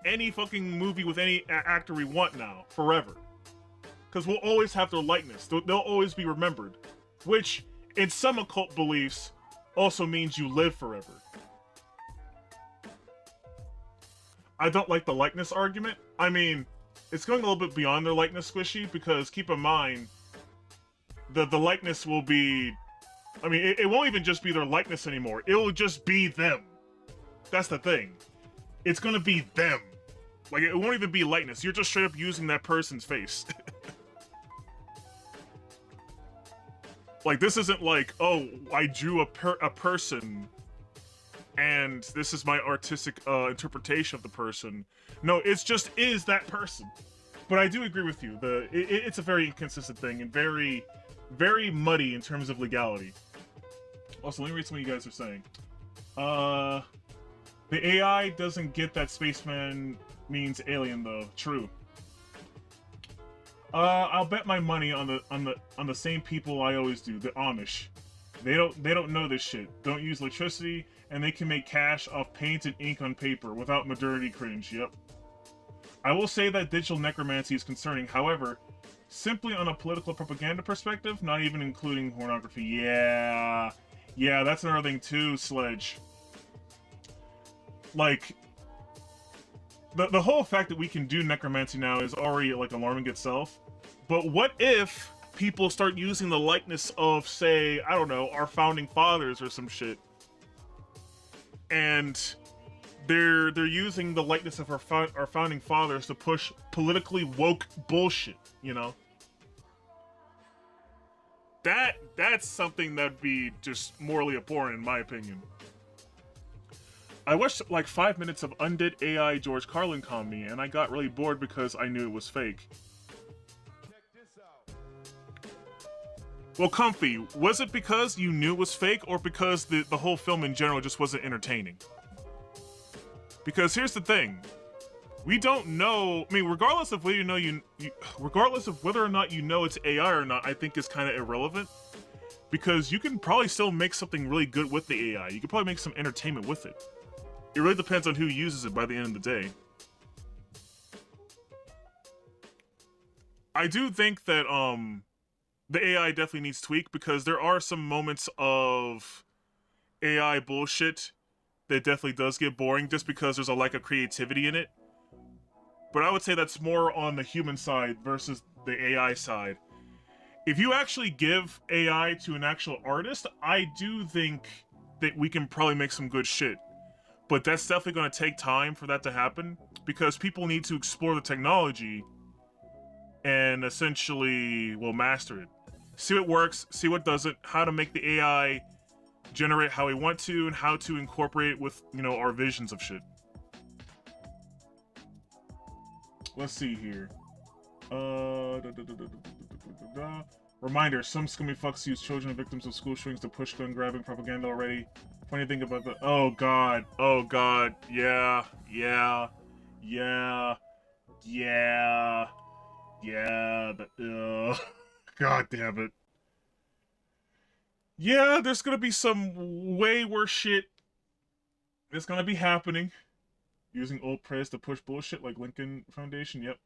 any fucking movie with any actor we want now forever. Because we'll always have their likeness. They'll always be remembered, which in some occult beliefs also means you live forever. I don't like the likeness argument. I mean, it's going a little bit beyond their likeness, Squishy, because keep in mind, the likeness will be... I mean, it won't even just be their likeness anymore. It will just be them. That's the thing. It's gonna be them. Like, it won't even be likeness. You're just straight up using that person's face. Like, this isn't like, oh, I drew a person, and this is my artistic interpretation of the person. No, it's just is that person. But I do agree with you. It's a very inconsistent thing and very, very muddy in terms of legality. Also, let me read some of you guys are saying. The AI doesn't get that spaceman means alien though. True. I'll bet my money on the same people I always do, the Amish. They don't know this shit. Don't use electricity, and they can make cash off paint and ink on paper without modernity cringe. Yep. I will say that digital necromancy is concerning. However, simply on a political propaganda perspective, not even including pornography. Yeah, that's another thing too, Sledge. like, the whole fact that we can do necromancy now is already, like, alarming itself. But what if people start using the likeness of, say, I don't know, our founding fathers or some shit, and they're using the likeness of our founding fathers to push politically woke bullshit, you know? That's something that'd be just morally abhorrent, in my opinion. I watched like 5 minutes of undead AI George Carlin comedy, and I got really bored because I knew it was fake. Well, Comfy, was it because you knew it was fake, or because the whole film in general just wasn't entertaining? Because here's the thing. We don't know, I mean, regardless of whether you know regardless of whether or not you know it's AI or not, I think is kind of irrelevant. Because you can probably still make something really good with the AI. You can probably make some entertainment with it. It really depends on who uses it by the end of the day. I do think that the AI definitely needs tweak, because there are some moments of AI bullshit that definitely does get boring just because there's a lack of creativity in it. But I would say that's more on the human side versus the AI side. If you actually give AI to an actual artist, I do think that we can probably make some good shit. But that's definitely going to take time for that to happen, because people need to explore the technology and essentially, well, master it. See what works, see what doesn't, how to make the AI generate how we want to, and how to incorporate it with, you know, our visions of shit. Let's see here. Reminder, some scummy fucks use children and victims of school shootings to push gun grabbing propaganda already. Funny thing about the— oh god, yeah, god damn it. Yeah, there's gonna be some way worse shit that's gonna be happening. Using old press to push bullshit like Lincoln Foundation, yep.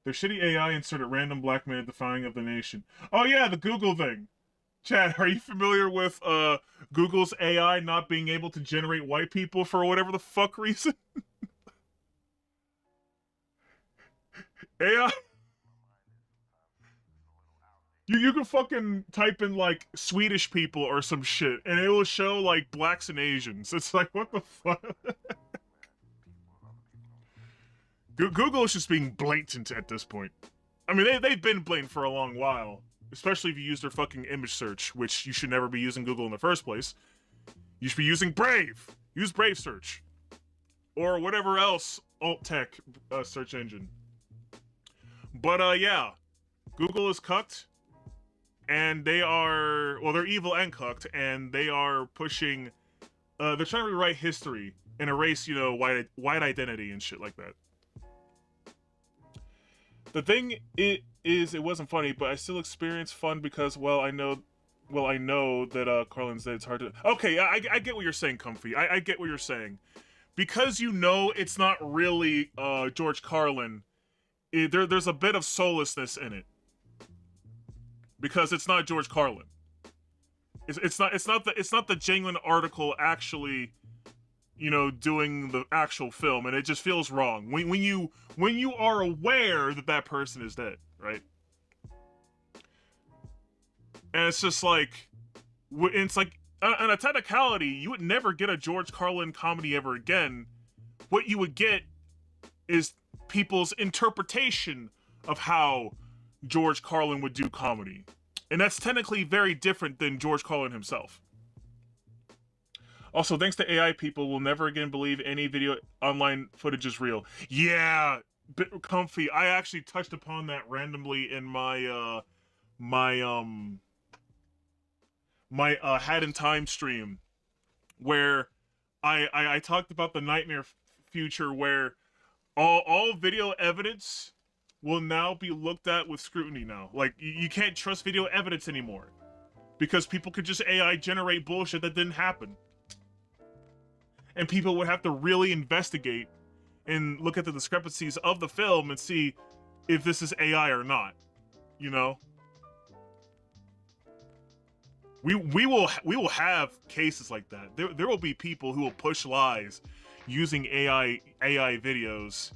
Their shitty AI inserted random black man defying of the nation. Oh yeah, the Google thing. Chad, are you familiar with Google's AI not being able to generate white people for whatever the fuck reason? AI? You can fucking type in like Swedish people or some shit, and it will show like blacks and Asians. It's like, what the fuck? Google is just being blatant at this point. I mean, they've been blatant for a long while. Especially if you use their fucking image search, which you should never be using Google in the first place. You should be using Brave. Use Brave search. Or whatever else alt-tech search engine. But, yeah. Google is cucked. And they are— well, they're evil and cucked. And they are pushing— they're trying to rewrite history and erase, you know, white identity and shit like that. The thing it wasn't funny, but I still experience fun because, well, I know that Carlin's dead. It's hard to— okay, I get what you're saying, Comfy. I get what you're saying. Because you know it's not really George Carlin, there's a bit of soullessness in it. Because it's not George Carlin. It's not the genuine article actually, you know, doing the actual film, and it just feels wrong when you are aware that that person is dead, right? And it's just like, it's like, on a technicality, you would never get a George Carlin comedy ever again. What you would get is people's interpretation of how George Carlin would do comedy, and that's technically very different than George Carlin himself. Also, thanks to AI, people will never again believe any video online footage is real. Yeah, Comfy. I actually touched upon that randomly in my my Had in Time stream, where I talked about the nightmare future where all video evidence will now be looked at with scrutiny now. Like, you can't trust video evidence anymore because people could just AI generate bullshit that didn't happen. And people would have to really investigate and look at the discrepancies of the film and see if this is AI or not, you know? We will have cases like that. There will be people who will push lies. using AI videos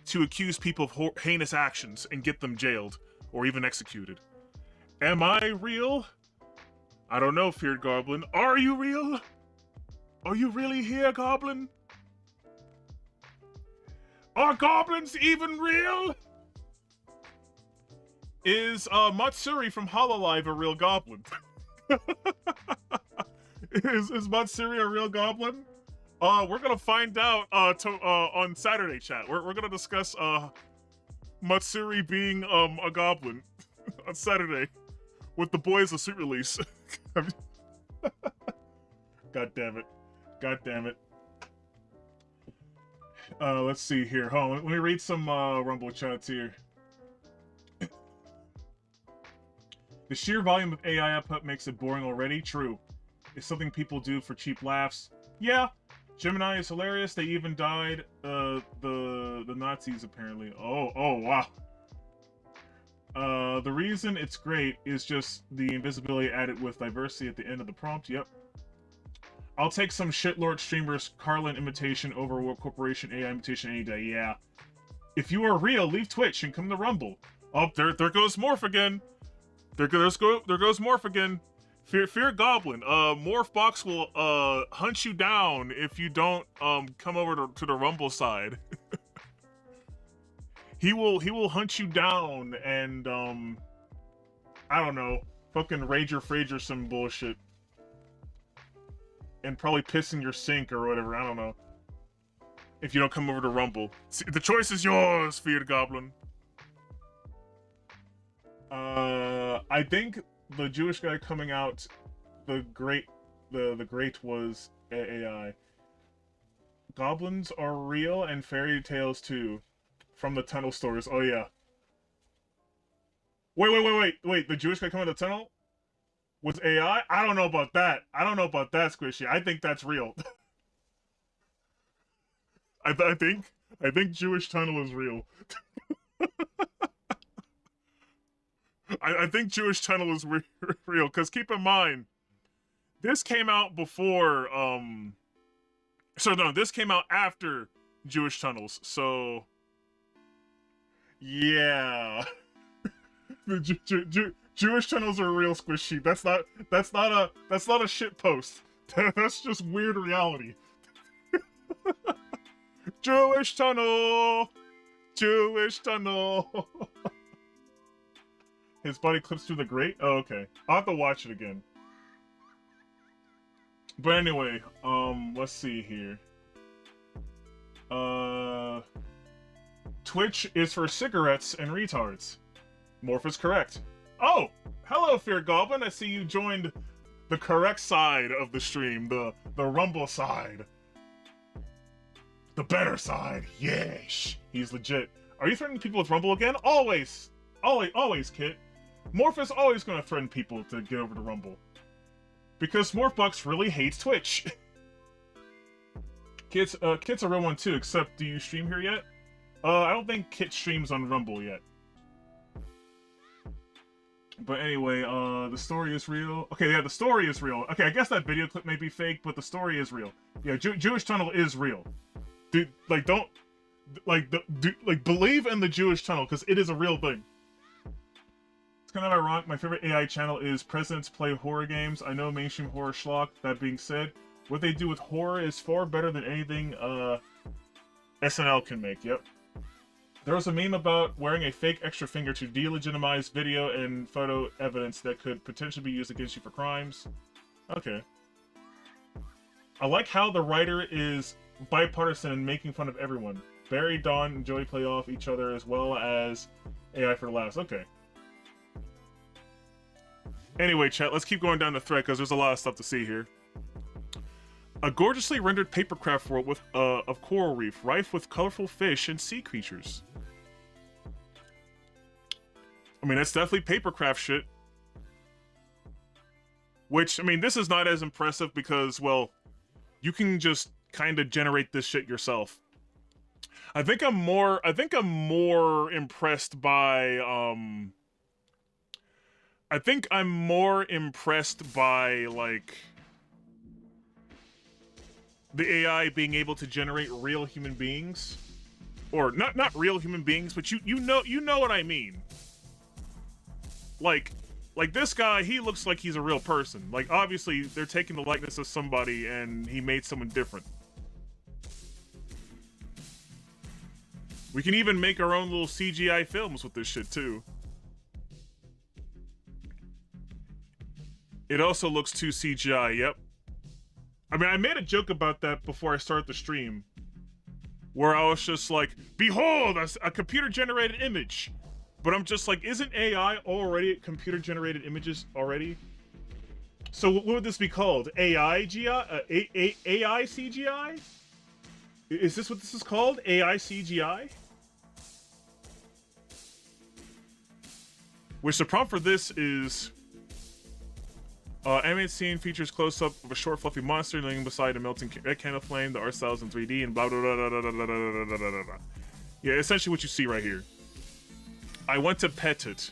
to accuse people of heinous actions and get them jailed or even executed. Am I real? I don't know, Feared Goblin. Are you real? Are you really here, Goblin? Are goblins even real? Is Matsuri from Hololive a real goblin? Is Matsuri a real goblin? We're gonna find out on Saturday, chat. We're gonna discuss Matsuri being a goblin on Saturday with the boys of Suit Release. God damn it. God damn it. Let's see here. Hold on, let me read some Rumble chats here. The sheer volume of AI output makes it boring already. True. It's something people do for cheap laughs. Yeah. Gemini is hilarious. They even died the Nazis apparently. Oh wow. The reason it's great is just the invisibility added with diversity at the end of the prompt. Yep. I'll take some shitlord streamers Carlin imitation over World Corporation AI imitation any day. Yeah. If you are real, leave Twitch and come to Rumble. Oh, there goes Morph again. There goes Morph again. Fear Goblin. Morphbox will hunt you down if you don't come over to the Rumble side. he will hunt you down and I don't know, fucking Rager Frager some bullshit. And probably piss in your sink or whatever, I don't know. If you don't come over to Rumble. See, the choice is yours, Feared Goblin. I think the Jewish guy coming out, the great was AI. Goblins are real and fairy tales too, from the tunnel stories. Oh yeah. Wait! The Jewish guy coming out of the tunnel was AI? I don't know about that. I don't know about that, Squishy. I think that's real. I think Jewish tunnel is real. I think Jewish tunnel is real, because keep in mind, this came out before, this came out after Jewish tunnels, so, yeah. The Jewish tunnels are real, Squishy. That's not a shit post. That's just weird reality. Jewish tunnel! Jewish tunnel! His body clips through the grate? Oh, okay. I'll have to watch it again. But anyway, let's see here. Twitch is for cigarettes and retards. Morph is correct. Oh! Hello, Fear Goblin. I see you joined the correct side of the stream. The Rumble side. The better side. Yes! He's legit. Are you threatening people with Rumble again? Always! Always, Kit. Morph is always going to threaten people to get over to Rumble. Because Morphbox really hates Twitch. Kit's a real one too, except do you stream here yet? I don't think Kit streams on Rumble yet. But anyway, the story is real. Okay, yeah, the story is real. Okay, I guess that video clip may be fake, but the story is real. Yeah, Jewish Tunnel is real. Dude, like, don't... believe in the Jewish Tunnel, because it is a real thing. It's kind of ironic. My favorite AI channel is Presidents Play Horror Games. I know mainstream horror schlock. That being said, what they do with horror is far better than anything SNL can make. Yep. There was a meme about wearing a fake extra finger to delegitimize video and photo evidence that could potentially be used against you for crimes. Okay. I like how the writer is bipartisan and making fun of everyone. Barry, Dawn, and Joey play off each other as well as AI for laughs. Okay. Anyway, chat, let's keep going down the thread because there's a lot of stuff to see here. A gorgeously rendered papercraft world with of coral reef, rife with colorful fish and sea creatures. I mean, that's definitely papercraft shit. Which, I mean, this is not as impressive because, well, you can just kind of generate this shit yourself. I think I'm more impressed by, I think I'm more impressed by, like, the AI being able to generate real human beings, or not real human beings, but you know what I mean. Like this guy, he looks like he's a real person. Like, obviously, they're taking the likeness of somebody and he made someone different. We can even make our own little CGI films with this shit, too. It also looks too CGI, yep. I mean, I made a joke about that before I started the stream, where I was just like, behold, a computer-generated image. But I'm just like, isn't AI already computer-generated images already? So what would this be called? AI CGI? Is this what this is called? AI CGI? Which the prompt for this is... animated scene features close-up of a short, fluffy monster kneeling beside a melting red candle flame. The art style is in 3D and blah, blah, blah, blah, blah, blah, blah, blah, blah, blah. Yeah, essentially what you see right here. I want to pet it.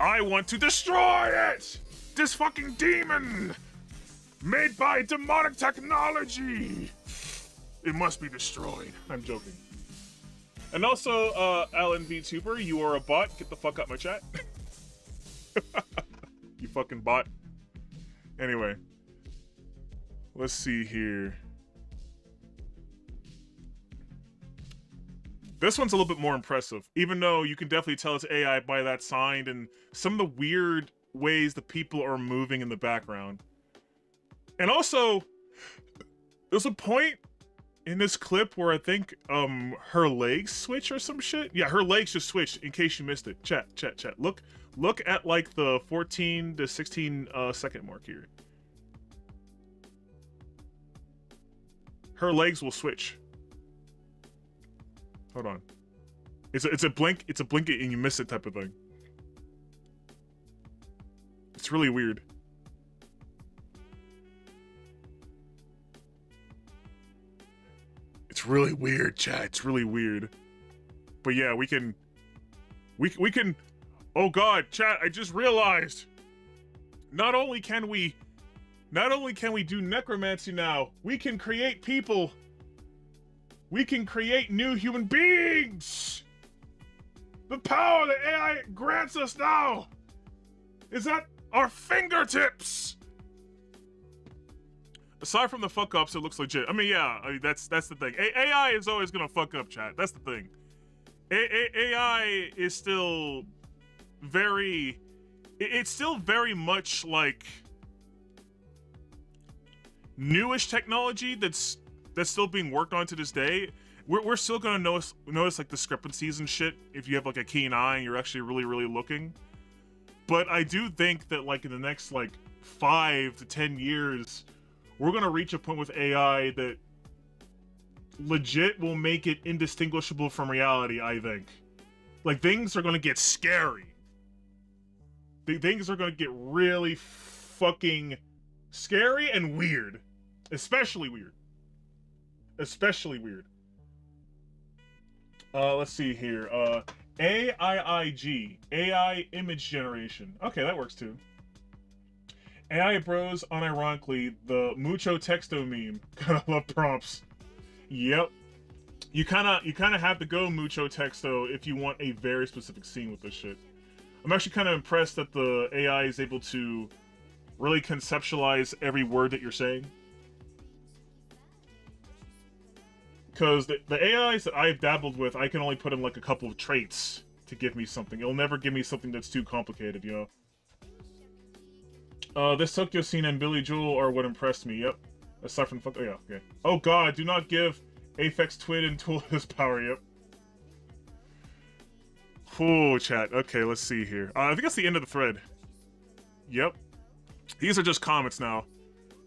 I want to destroy it! This fucking demon! Made by demonic technology! It must be destroyed. I'm joking. And also, Alan VTuber, you are a bot. Get the fuck out my chat. You fucking bot. Anyway. Let's see here. This one's a little bit more impressive, even though you can definitely tell it's AI by that sign and some of the weird ways the people are moving in the background. And also, there's a point in this clip where I think her legs switch or some shit. Yeah, her legs just switch, in case you missed it. Chat. Look at like the 14 to 16 second mark here. Her legs will switch. Hold on. It's a blink it and you miss it type of thing. It's really weird. It's really weird, chat. It's really weird. But yeah, we can oh god, chat, I just realized. Not only can we do necromancy now, we can create people. We can create new human beings! The power that AI grants us now is at our fingertips! Aside from the fuck-ups, it looks legit. I mean, yeah, that's the thing. AI is always gonna fuck up, chat. That's the thing. AI is still very... It's still very much like... newish technology that's still being worked on to this day. We're still gonna notice like discrepancies and shit if you have like a keen eye and you're actually really looking. But I do think that like in the next like 5 to 10 years, we're gonna reach a point with AI that legit will make it indistinguishable from reality, I think. Like, things are gonna get scary. Things are gonna get really fucking scary and weird. Especially weird. Let's see here. AIIG, AI image generation. Okay, that works too. AI bros, unironically, the mucho texto meme. Gotta love prompts. Yep. You kinda have to go mucho texto if you want a very specific scene with this shit. I'm actually kind of impressed that the AI is able to really conceptualize every word that you're saying. Because the AIs that I've dabbled with, I can only put in like a couple of traits to give me something. It'll never give me something that's too complicated, you know? This Tokyo scene and Billy Joel are what impressed me, yep. Aside from oh yeah, okay. Oh god, do not give Aphex Twin and Tool his power, yep. Cool, chat. Okay, let's see here. I think that's the end of the thread. Yep. These are just comments now.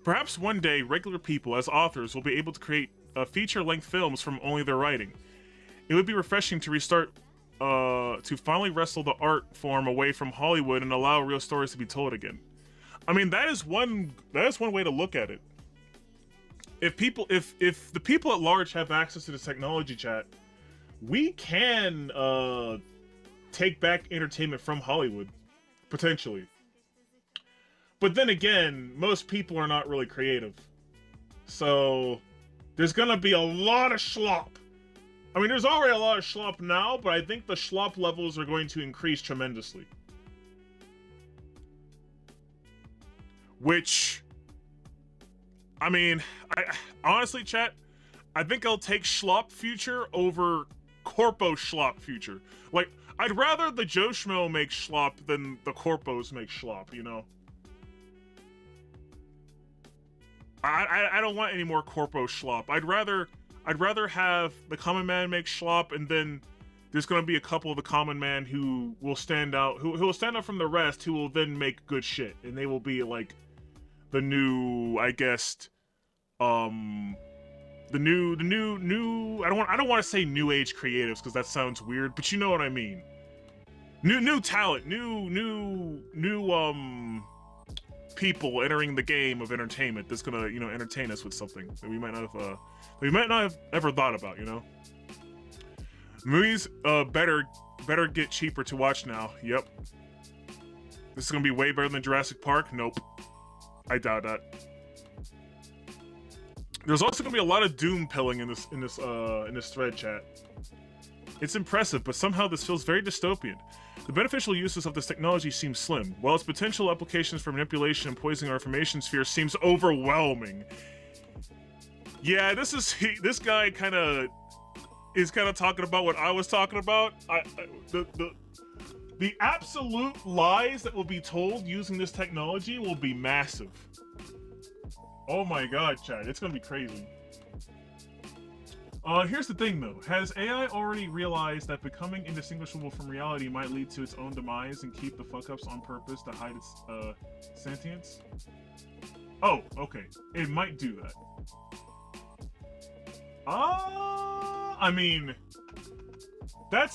Perhaps one day, regular people, as authors, will be able to create feature-length films from only their writing. It would be refreshing to restart, to finally wrestle the art form away from Hollywood and allow real stories to be told again. I mean, that is one way to look at it. If the people at large have access to this technology, chat, we can take back entertainment from Hollywood, potentially. But then again, most people are not really creative. So there's gonna be a lot of schlop. I mean, there's already a lot of schlop now, but I think the schlop levels are going to increase tremendously. Which, I mean, honestly, chat, I think I'll take schlop future over corpo schlop future. Like, I'd rather the Joe Schmo make schlop than the corpos make schlop, you know? I don't want any more corpo schlop. I'd rather have the common man make schlop, and then there's gonna be a couple of the common man who will stand out, who will stand out from the rest, who will then make good shit, and they will be like the new, I guess, the new. I don't want to say new age creatives because that sounds weird, but you know what I mean. New talent, new people entering the game of entertainment that's gonna, you know, entertain us with something that we might not have ever thought about, you know. Movies better get cheaper to watch now. Yep. This is gonna be way better than Jurassic Park. Nope. I doubt that. There's also gonna be a lot of doom pilling in this thread, chat. It's impressive, but somehow this feels very dystopian. The beneficial uses of this technology seem slim, while its potential applications for manipulation and poisoning our information sphere seems overwhelming. Yeah, this guy kind of is talking about what I was talking about. The absolute lies that will be told using this technology will be massive. Oh my god, chat, it's gonna be crazy. Here's the thing though. Has AI already realized that becoming indistinguishable from reality might lead to its own demise and keep the fuck-ups on purpose to hide its, sentience? Oh, okay. It might do that. I mean, that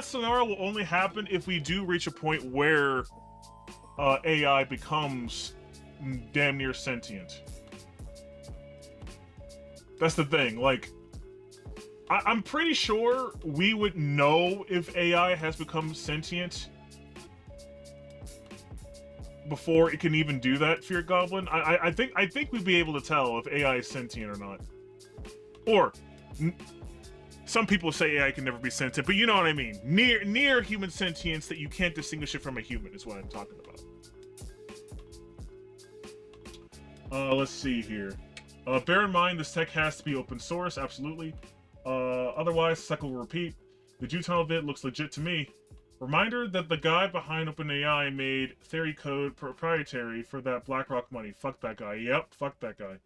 scenario will only happen if we do reach a point where, AI becomes damn near sentient. That's the thing, like, I'm pretty sure we would know if AI has become sentient before it can even do that, Fear Goblin. I think we'd be able to tell if AI is sentient or not. Or, some people say AI can never be sentient, but you know what I mean. Near human sentience that you can't distinguish it from a human is what I'm talking about. Let's see here. Bear in mind, this tech has to be open source, absolutely. Otherwise, the cycle will repeat. The Jutunnel vid looks legit to me. Reminder that the guy behind OpenAI made theory code proprietary for that BlackRock money. Fuck that guy. Yep, fuck that guy.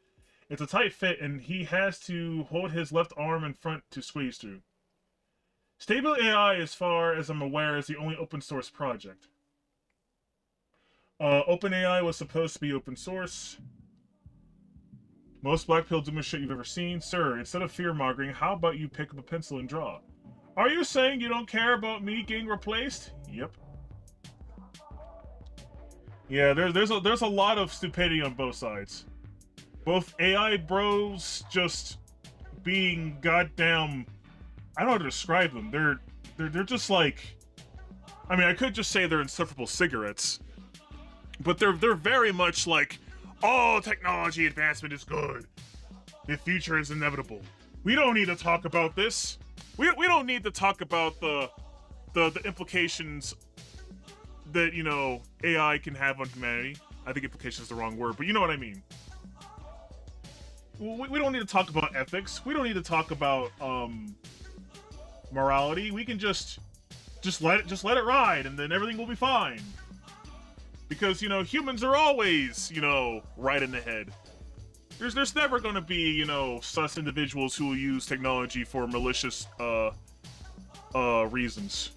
It's a tight fit, and he has to hold his left arm in front to squeeze through. Stable AI, as far as I'm aware, is the only open source project. OpenAI was supposed to be open source. Most black pill doomist shit you've ever seen. Sir, instead of fear-mongering, how about you pick up a pencil and draw? Are you saying you don't care about me getting replaced? Yep. Yeah, there's a lot of stupidity on both sides. Both AI bros just being goddamn, I don't know how to describe them. They're just like, I mean, I could just say they're insufferable cigarettes, but they're very much like, all technology advancement is good. The future is inevitable. We don't need to talk about this. We don't need to talk about the implications that, you know, AI can have on humanity. I think implication is the wrong word, but you know what I mean. We don't need to talk about ethics. We don't need to talk about morality. We can just let it ride, and then everything will be fine. Because, you know, humans are always, you know, right in the head. There's never going to be, you know, sus individuals who will use technology for malicious reasons.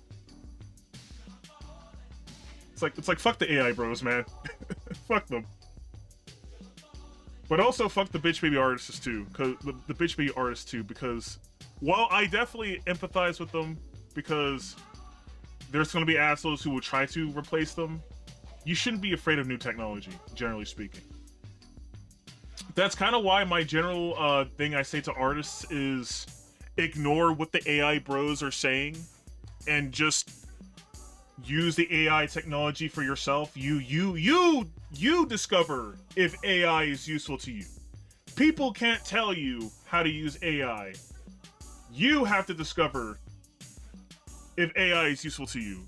It's like fuck the AI bros, man. Fuck them. But also fuck the bitch baby artists too, cause the bitch baby artists too, because while I definitely empathize with them, because there's going to be assholes who will try to replace them. You shouldn't be afraid of new technology, generally speaking. That's kind of why my general thing I say to artists is ignore what the AI bros are saying and just use the AI technology for yourself. You discover if AI is useful to you. People can't tell you how to use AI. You have to discover if AI is useful to you.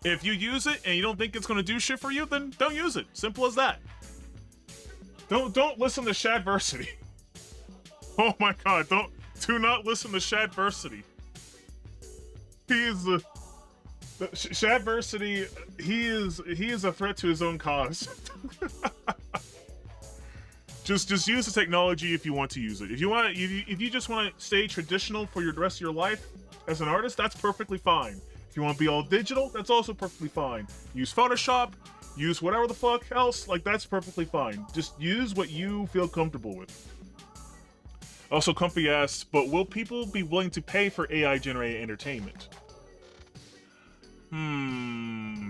If you use it and you don't think it's going to do shit for you, then don't use it. Simple as that. Don't listen to Shadversity. Oh my god, do not listen to Shadversity. He is Shadversity, he is a threat to his own cause. just use the technology if you want to use it. If you just want to stay traditional for the rest of your life as an artist, that's perfectly fine. If you want to be all digital, that's also perfectly fine. Use Photoshop, use whatever the fuck else, like that's perfectly fine. Just use what you feel comfortable with. Also, Comfy asks, but will people be willing to pay for AI generated entertainment?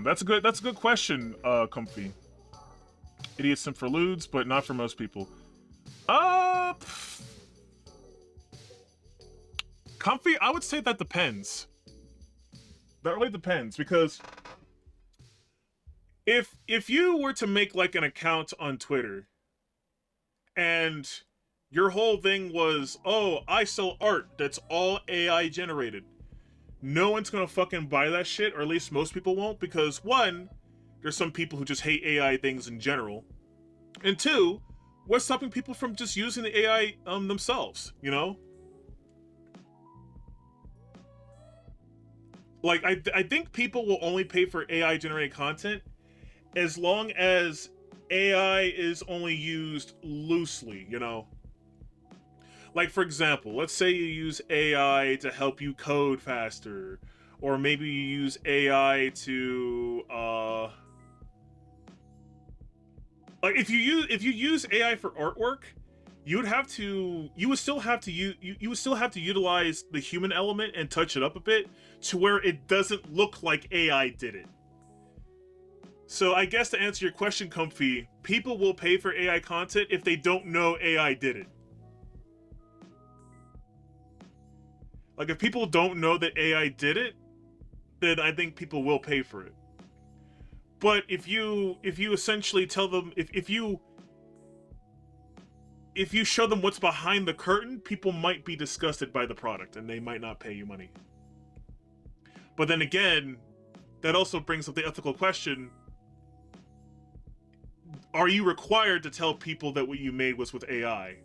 That's a good question, Comfy. Idiots simp for lewds, but not for most people. Comfy, I would say that depends. That really depends, because if you were to make like an account on Twitter and your whole thing was, oh, I sell art that's all AI generated, no one's gonna fucking buy that shit, or at least most people won't, because one, there's some people who just hate AI things in general, and two, what's stopping people from just using the AI themselves, you know? Like, I think people will only pay for AI generated content as long as AI is only used loosely, you know? Like, for example, let's say you use AI to help you code faster, or maybe you use AI to, like, if you use AI for artwork, you would still have to utilize the human element and touch it up a bit to where it doesn't look like AI did it. So I guess to answer your question, Comfy, people will pay for AI content if they don't know AI did it. Like, if people don't know that AI did it, then I think people will pay for it. But if you essentially tell them, if you show them what's behind the curtain, people might be disgusted by the product and they might not pay you money. But then again, that also brings up the ethical question: are you required to tell people that what you made was with AI?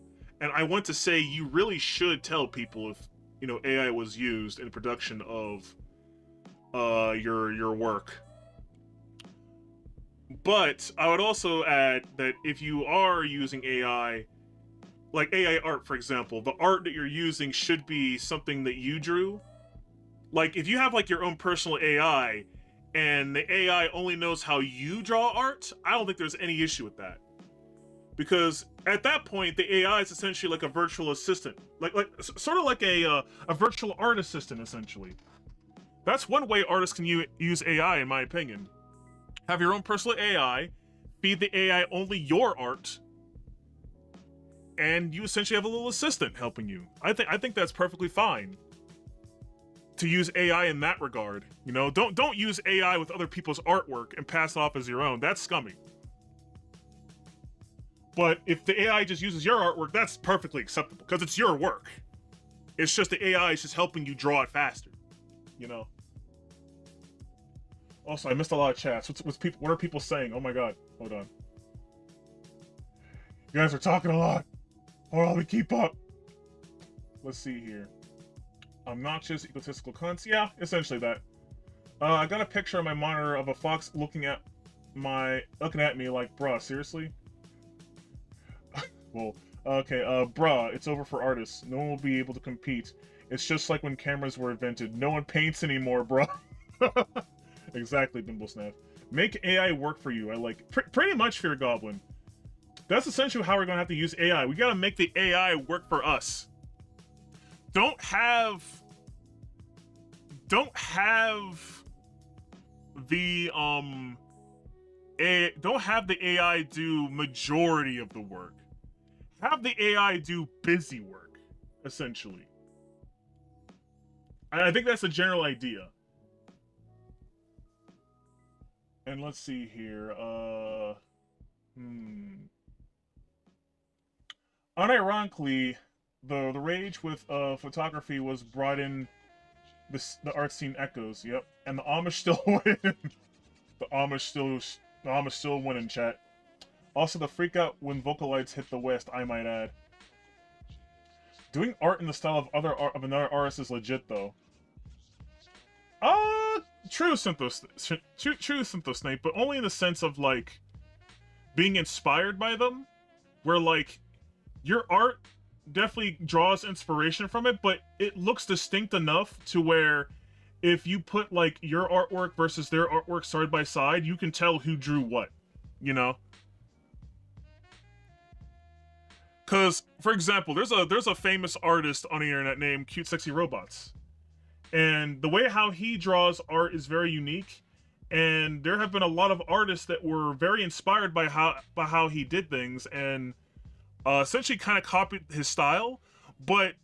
And I want to say you really should tell people if, you know, AI was used in production of your work. But I would also add that if you are using AI, like AI art, for example, the art that you're using should be something that you drew. Like, if you have like your own personal AI and the AI only knows how you draw art, I don't think there's any issue with that. Because at that point, the AI is essentially like a virtual assistant, like sort of like a virtual art assistant, essentially. That's one way artists can use AI, in my opinion. Have your own personal AI, feed the AI only your art, and you essentially have a little assistant helping you. I think that's perfectly fine to use AI in that regard. You know, don't use AI with other people's artwork and pass it off as your own. That's scummy. But if the AI just uses your artwork, that's perfectly acceptable because it's your work. It's just the AI is just helping you draw it faster, you know. Also, I missed a lot of chats. What are people saying? Oh my god, hold on. You guys are talking a lot. Hold on, let me keep up. Let's see here. Obnoxious, egotistical cunts. Yeah, essentially that. I got a picture on my monitor of a fox looking at me like, bruh, seriously? Well, okay, bruh, it's over for artists. No one will be able to compete. It's just like when cameras were invented. No one paints anymore, bruh. Exactly, Bimblesnaff. Make AI work for you. I like pretty much, Fear Goblin. That's essentially how we're gonna have to use AI. We gotta make the AI work for us. Don't have the AI do majority of the work. Have the AI do busy work, essentially. I think that's the general idea. And let's see here. Unironically, the rage with photography was brought in the art scene echoes. Yep, and the Amish still win. the Amish still the Amish still win in chat. Also, the freak out when Vocalites hit the West, I might add. Doing art in the style of another artist is legit though. True Syntho Snake, but only in the sense of like being inspired by them, where like your art definitely draws inspiration from it, but it looks distinct enough to where if you put like your artwork versus their artwork side by side, you can tell who drew what, you know? Because, for example, there's a famous artist on the internet named Cute Sexy Robots. And the way how he draws art is very unique. And there have been a lot of artists that were very inspired by how he did things and essentially kind of copied his style. But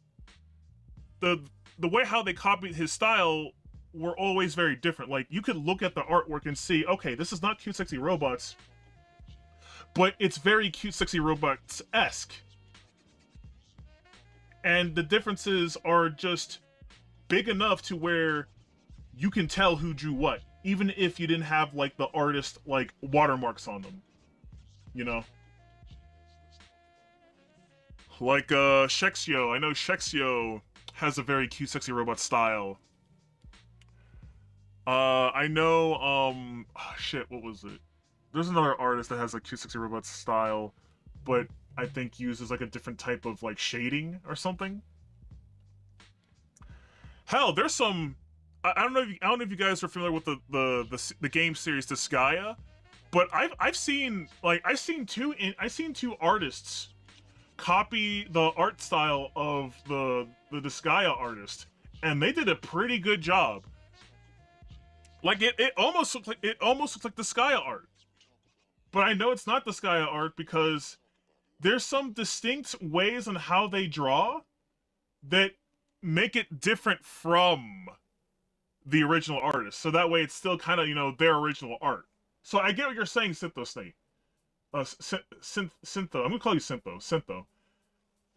the way how they copied his style were always very different. Like, you could look at the artwork and see, okay, this is not Cute Sexy Robots, but it's very Cute Sexy Robots-esque. And the differences are just big enough to where you can tell who drew what, even if you didn't have like the artist like watermarks on them, you know? Like Shexio, I know Shexio has a very Cute Sexy Robot style. I know oh, shit, what was it? There's another artist that has a Cute Sexy Robot style, but I think uses like a different type of like shading or something. Hell, there's some. I don't know if you guys are familiar with the game series Disgaea, but I've seen two artists copy the art style of the Disgaea artist, and they did a pretty good job. Like it almost looks like Disgaea art, but I know it's not Disgaea art because there's some distinct ways on how they draw that make it different from the original artist. So that way it's still kind of, you know, their original art. So I get what you're saying, Syntho Snake. Syntho. I'm gonna call you Syntho. Syntho.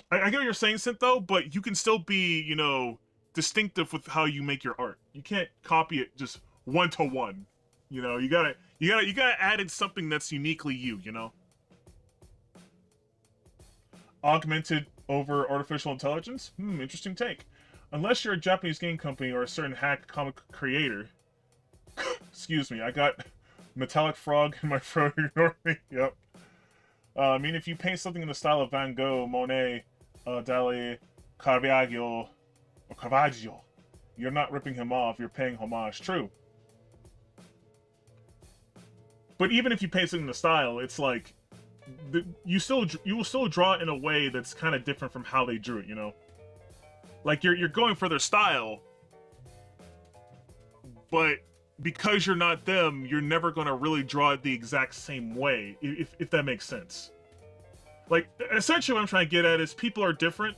I get what you're saying, Syntho, but you can still be, you know, distinctive with how you make your art. You can't copy it just one to one. You know, you gotta add in something that's uniquely you, you know? Augmented over artificial intelligence? Interesting take. Unless you're a Japanese game company or a certain hack comic creator. Excuse me, I got metallic frog in my throat. Ignore me. Yep. I mean, if you paint something in the style of Van Gogh, Monet, Dali, Caravaggio, or Caravaggio, you're not ripping him off, you're paying homage. True. But even if you paint something in the style, it's like you will still draw it in a way that's kind of different from how they drew it, you know? Like you're going for their style, but because you're not them, you're never gonna really draw it the exact same way, if that makes sense. Like, essentially what I'm trying to get at is people are different,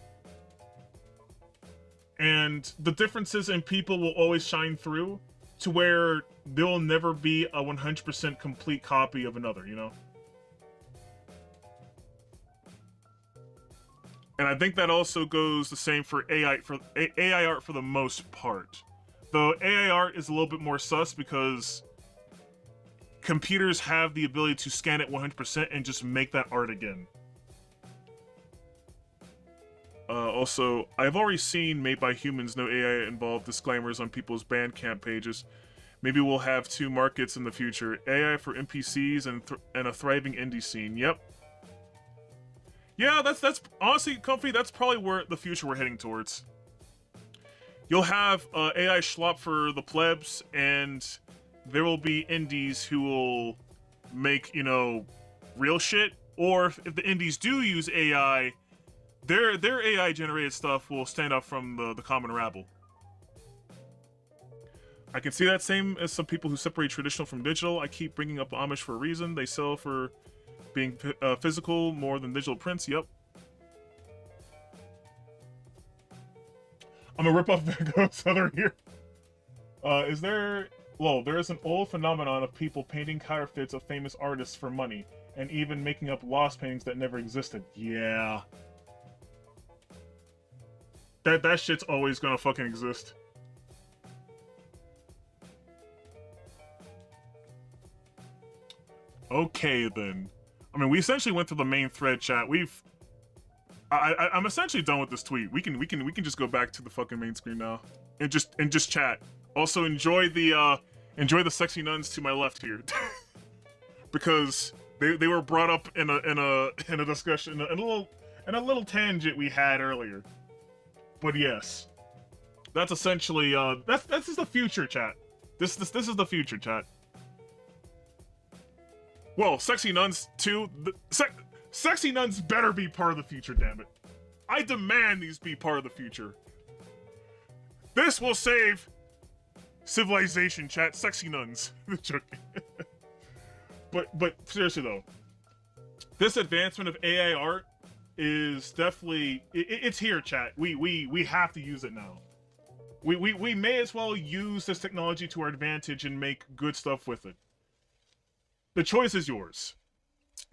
and the differences in people will always shine through to where there will never be a 100% complete copy of another, you know? And I think that also goes the same for AI art for the most part. Though AI art is a little bit more sus because computers have the ability to scan it 100% and just make that art again. Also, I've already seen Made by Humans, no AI involved disclaimers on people's Bandcamp pages. Maybe we'll have two markets in the future. AI for NPCs and a thriving indie scene. Yep. Yeah, that's honestly, Comfy, that's probably where the future we're heading towards. You'll have AI schlop for the plebs, and there will be indies who will make, you know, real shit. Or if the indies do use AI, their AI-generated stuff will stand up from the common rabble. I can see that same as some people who separate traditional from digital. I keep bringing up Amish for a reason. They sell for being physical more than digital prints. Yep. I'm gonna rip off Van Gogh's other ear. Is there Well, there is an old phenomenon of people painting counterfeits of famous artists for money, and even making up lost paintings that never existed. Yeah. That shit's always gonna fucking exist. Okay, then. I mean, we essentially went through the main thread, chat. I'm essentially done with this tweet. We can just go back to the fucking main screen now, and just chat. Also, enjoy the sexy nuns to my left here, because they were brought up in a discussion, in a little tangent we had earlier. But yes, that's essentially this is the future, chat. This is the future, chat. Well, sexy nuns too. Sexy nuns better be part of the future, damn it. I demand these be part of the future. This will save civilization, chat. Sexy nuns. Joking. But seriously though, this advancement of AI art is definitely it's here, chat. We have to use it now. We may as well use this technology to our advantage and make good stuff with it. The choice is yours.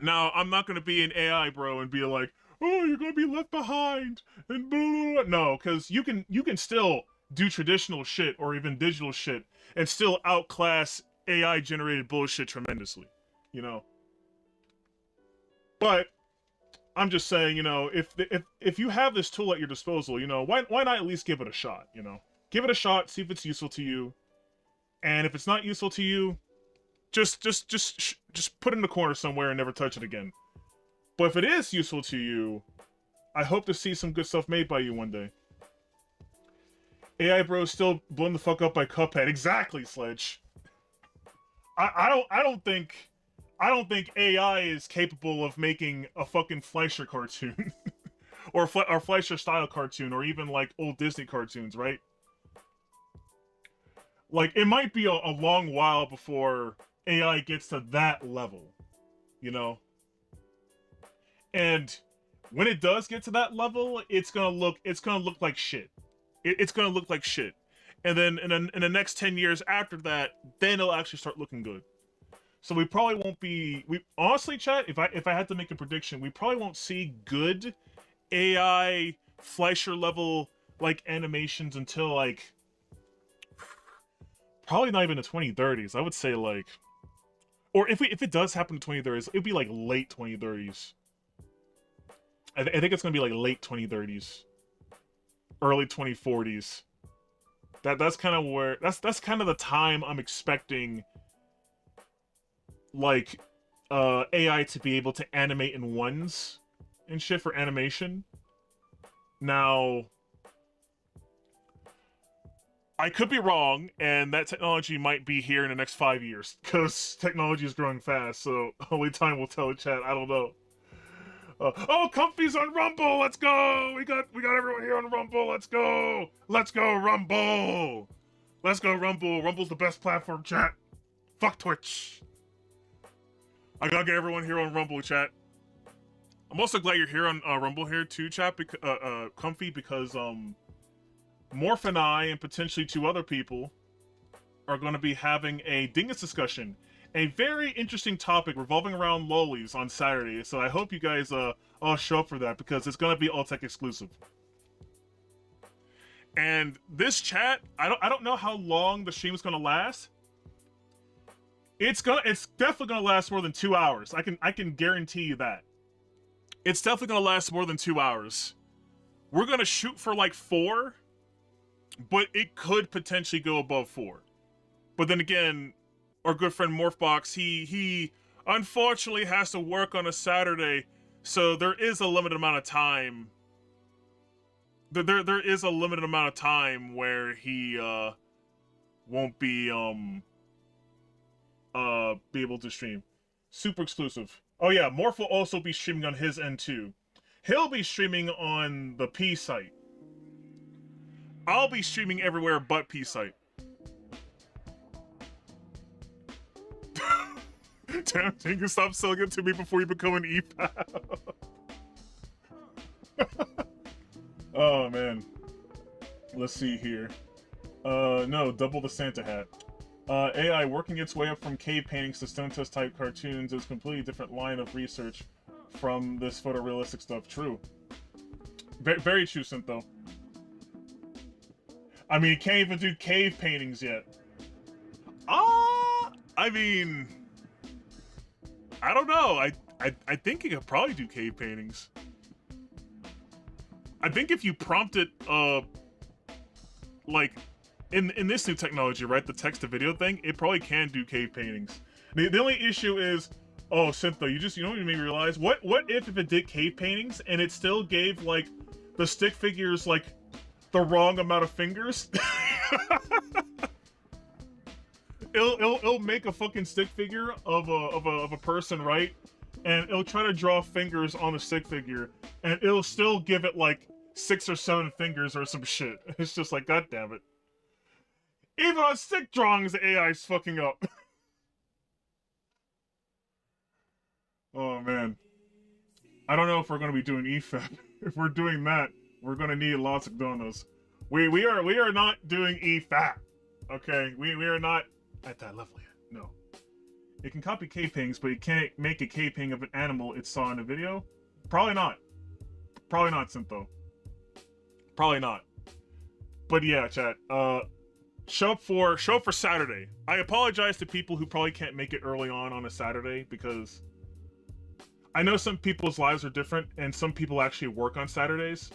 Now, I'm not gonna be an AI bro and be like, oh, you're gonna be left behind and blah, blah, blah. No, because you can still do traditional shit or even digital shit and still outclass AI generated bullshit tremendously, you know. But I'm just saying, you know, if you have this tool at your disposal, you know, why not at least give it a shot, you know? Give it a shot, see if it's useful to you. And if it's not useful to you, just put it in the corner somewhere and never touch it again. But if it is useful to you, I hope to see some good stuff made by you one day. AI bro still blown the fuck up by Cuphead. Exactly, Sledge. I don't think AI is capable of making a fucking Fleischer cartoon or Fleischer style cartoon or even like old Disney cartoons, right? Like it might be a long while before AI gets to that level, you know? And when it does get to that level, it's gonna look like shit. It's gonna look like shit. And then in the next 10 years after that, then it'll actually start looking good. So we probably won't be honestly, chat, if I had to make a prediction, we probably won't see good AI Fleischer level like animations until like probably not even the 2030s. I would say like, or if it does happen in 2030s, it'd be like late 2030s. I think it's gonna be like late 2030s, early 2040s. That's kind of where that's kind of the time I'm expecting, like, AI to be able to animate in ones and shit for animation. Now, I could be wrong, and that technology might be here in the next 5 years, because technology is growing fast, so only time will tell, chat. I don't know. Oh, Comfy's on Rumble! Let's go! We got everyone here on Rumble! Let's go! Let's go, Rumble! Let's go, Rumble! Rumble's the best platform, chat! Fuck Twitch! I gotta get everyone here on Rumble, chat. I'm also glad you're here on Rumble here, too, chat, Comfy, because, Morph and I, and potentially 2 other people, are going to be having a Dingus discussion. A very interesting topic revolving around lolis on Saturday, so I hope you guys all show up for that, because it's going to be all tech exclusive. And this chat, I don't know how long the stream is going to last. It's definitely going to last more than 2 hours. I can guarantee you that. It's definitely going to last more than 2 hours. We're going to shoot for like 4, but it could potentially go above 4. But then again, our good friend Morphbox, he unfortunately has to work on a Saturday, so there is a limited amount of time. There is a limited amount of time where he won't be able to stream. Super exclusive. Oh yeah, Morph will also be streaming on his end too. He'll be streaming on the P site. I'll be streaming everywhere but P site. Damn, you can stop selling it to me before you become an EPAP. Oh man. Let's see here. No, double the Santa hat. AI working its way up from cave paintings to stone test type cartoons is a completely different line of research from this photorealistic stuff. True. Very true, Syntho. I mean, you can't even do cave paintings yet. I mean, I don't know. I think you could probably do cave paintings. I think if you prompt it, like, in this new technology, right, the text-to-video thing, it probably can do cave paintings. The only issue is, oh, Syntho, you know what you made me realize? What if it did cave paintings and it still gave, like, the stick figures, like, the wrong amount of fingers? it'll make a fucking stick figure of a person, right? And it'll try to draw fingers on the stick figure, and it'll still give it like 6 or 7 fingers or some shit. It's just like, god damn it. Even on stick drawings, the AI's fucking up. Oh man. I don't know if we're gonna be doing EFAP. If we're doing that, we're gonna need lots of donuts. We are not doing EFAP. Okay? We are not at that level yet. No. It can copy cave paintings, but it can't make a cave painting of an animal it saw in a video? Probably not. Probably not, Syntho. Probably not. But yeah, chat. Show up for Saturday. I apologize to people who probably can't make it early on a Saturday, because I know some people's lives are different, and some people actually work on Saturdays.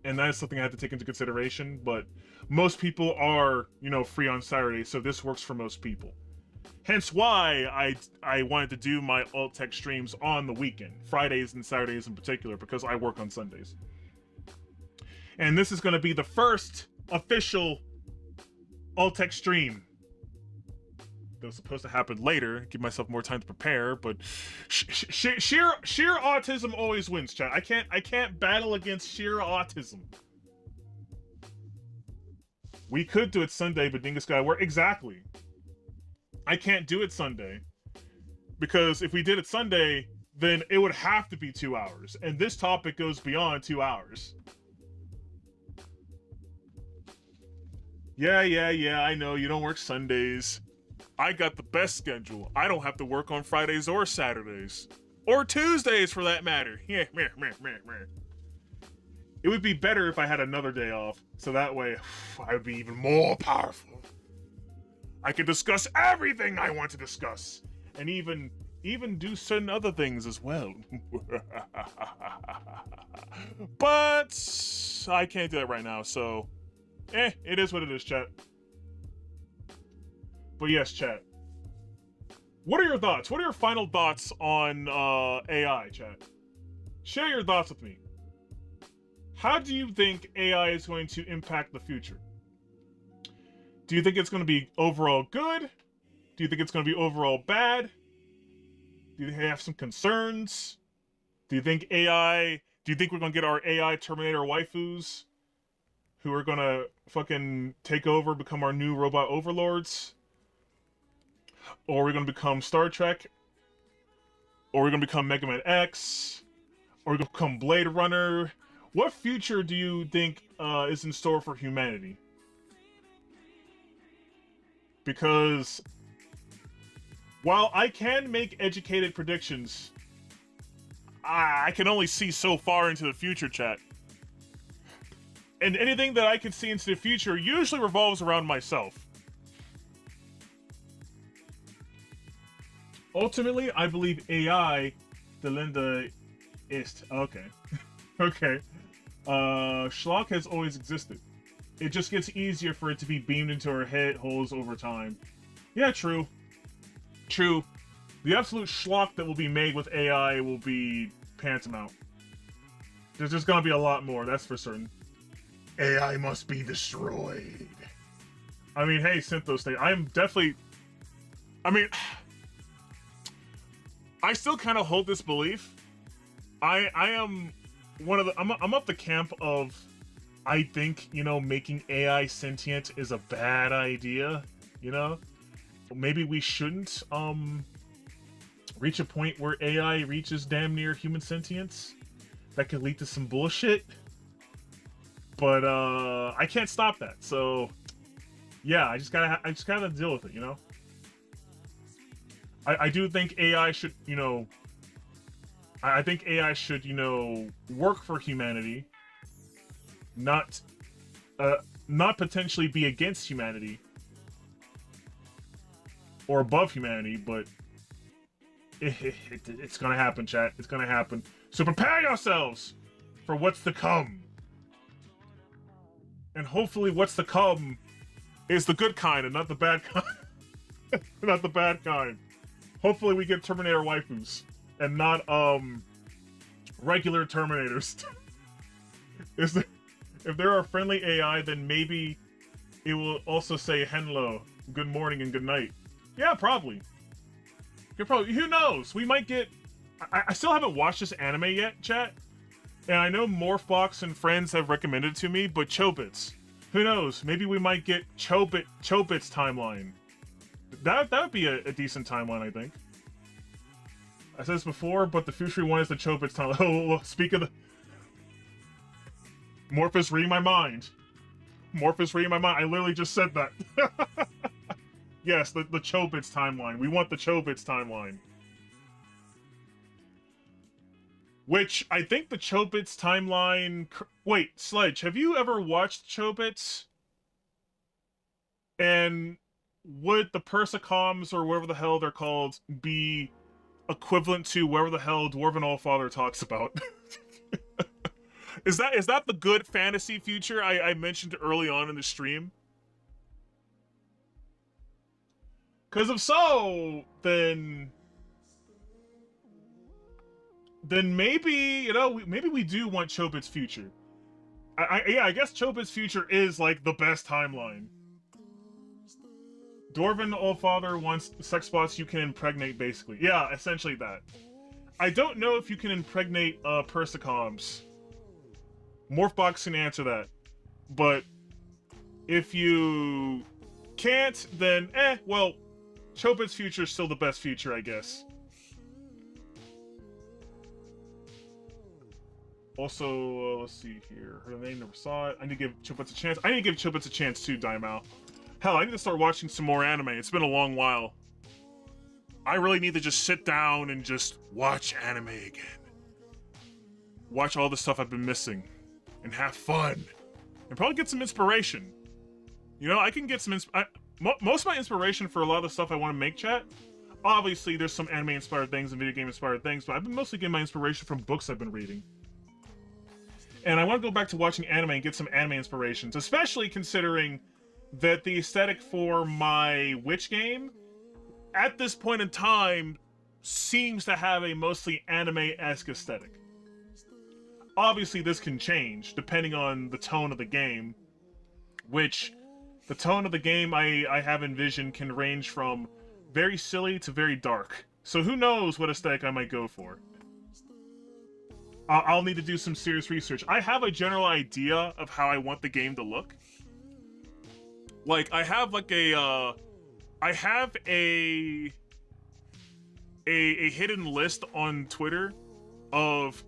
And that is something I have to take into consideration, but most people are, you know, free on Saturday, so this works for most people. Hence why I wanted to do my alt-tech streams on the weekend, Fridays and Saturdays in particular, because I work on Sundays. And this is going to be the first official alt-tech stream. That was supposed to happen later, give myself more time to prepare, but sheer autism always wins, chat. I can't battle against sheer autism. We could do it Sunday, but Dingus gotta work. Exactly. I can't do it Sunday, because if we did it Sunday, then it would have to be 2 hours, and this topic goes beyond 2 hours. Yeah, I know you don't work Sundays. I got the best schedule. I don't have to work on Fridays or Saturdays. Or Tuesdays, for that matter. Yeah, it would be better if I had another day off, so that way I would be even more powerful. I could discuss everything I want to discuss, and even do certain other things as well. But I can't do that right now, so it is what it is, chat. But yes, chat. What are your thoughts? What are your final thoughts on AI, chat? Share your thoughts with me. How do you think AI is going to impact the future? Do you think it's going to be overall good? Do you think it's going to be overall bad? Do you have some concerns? Do you think we're going to get our AI Terminator waifus who are going to fucking take over, become our new robot overlords? Or are we going to become Star Trek? Or are we going to become Mega Man X? Or are we going to become Blade Runner? What future do you think is in store for humanity? Because while I can make educated predictions, I can only see so far into the future, chat. And anything that I can see into the future usually revolves around myself. Ultimately, I believe AI, Delinda ist. Okay. Okay. Schlock has always existed. It just gets easier for it to be beamed into our head holes over time. Yeah, true. True. The absolute schlock that will be made with AI will be tantamount. There's just gonna be a lot more, that's for certain. AI must be destroyed. I mean, hey, Syntho State, I am definitely... I mean... I still kind of hold this belief. I am one of the... I'm up the camp of... I think, you know, making AI sentient is a bad idea, you know? Maybe we shouldn't, reach a point where AI reaches damn near human sentience. That could lead to some bullshit. But, I can't stop that, so... yeah, I just gotta have to deal with it, you know. I do think AI should, you know, I think AI should, you know, work for humanity, not not potentially be against humanity or above humanity, but it's gonna happen, chat. It's gonna happen. So prepare yourselves for what's to come. And hopefully what's to come is the good kind and not the bad kind. Not the bad kind. Hopefully we get Terminator waifus and not regular Terminators. If there are friendly AI, then maybe it will also say hello, good morning, and good night. Yeah, probably. Who knows? We might get... I still haven't watched this anime yet, chat. And I know Morphbox and friends have recommended it to me, but Chobits. Who knows? Maybe we might get Chobits timeline. That would be a decent timeline, I think. I said this before, but the future one is the Chobits timeline. Oh, speak of the... Morphus reading my mind. Morphus reading my mind. I literally just said that. Yes, the Chobits timeline. We want the Chobits timeline. Which, I think the Chobits timeline... Wait, Sledge, have you ever watched Chobits? And would the Persicoms, or whatever the hell they're called, be equivalent to whatever the hell Dwarven Allfather talks about? Is that the good fantasy future I mentioned early on in the stream? Because if so, then maybe, you know, maybe we do want Chobits' future. Yeah, I guess Chobits' future is like the best timeline. Dwarven Allfather wants sex bots you can impregnate, basically. Yeah, essentially that. I don't know if you can impregnate Persicoms. Morphbox can answer that. But if you can't, then well, Chobits' future is still the best future, I guess. Also, let's see here. Her name, never saw it. I need to give Chobits a chance. I need to give Chobits a chance too, Daimao. Hell, I need to start watching some more anime. It's been a long while. I really need to just sit down and just watch anime again. Watch all the stuff I've been missing. And have fun. And probably get some inspiration. You know, I can get some most of my inspiration for a lot of the stuff I want to make, chat. Obviously, there's some anime-inspired things and video game-inspired things, but I've been mostly getting my inspiration from books I've been reading. And I want to go back to watching anime and get some anime inspirations, especially considering that the aesthetic for my Witch game, at this point in time, seems to have a mostly anime-esque aesthetic. Obviously, this can change, depending on the tone of the game, which the tone of the game I have envisioned can range from very silly to very dark. So who knows what aesthetic I might go for. I'll need to do some serious research. I have a general idea of how I want the game to look. Like, I have like a hidden list on Twitter of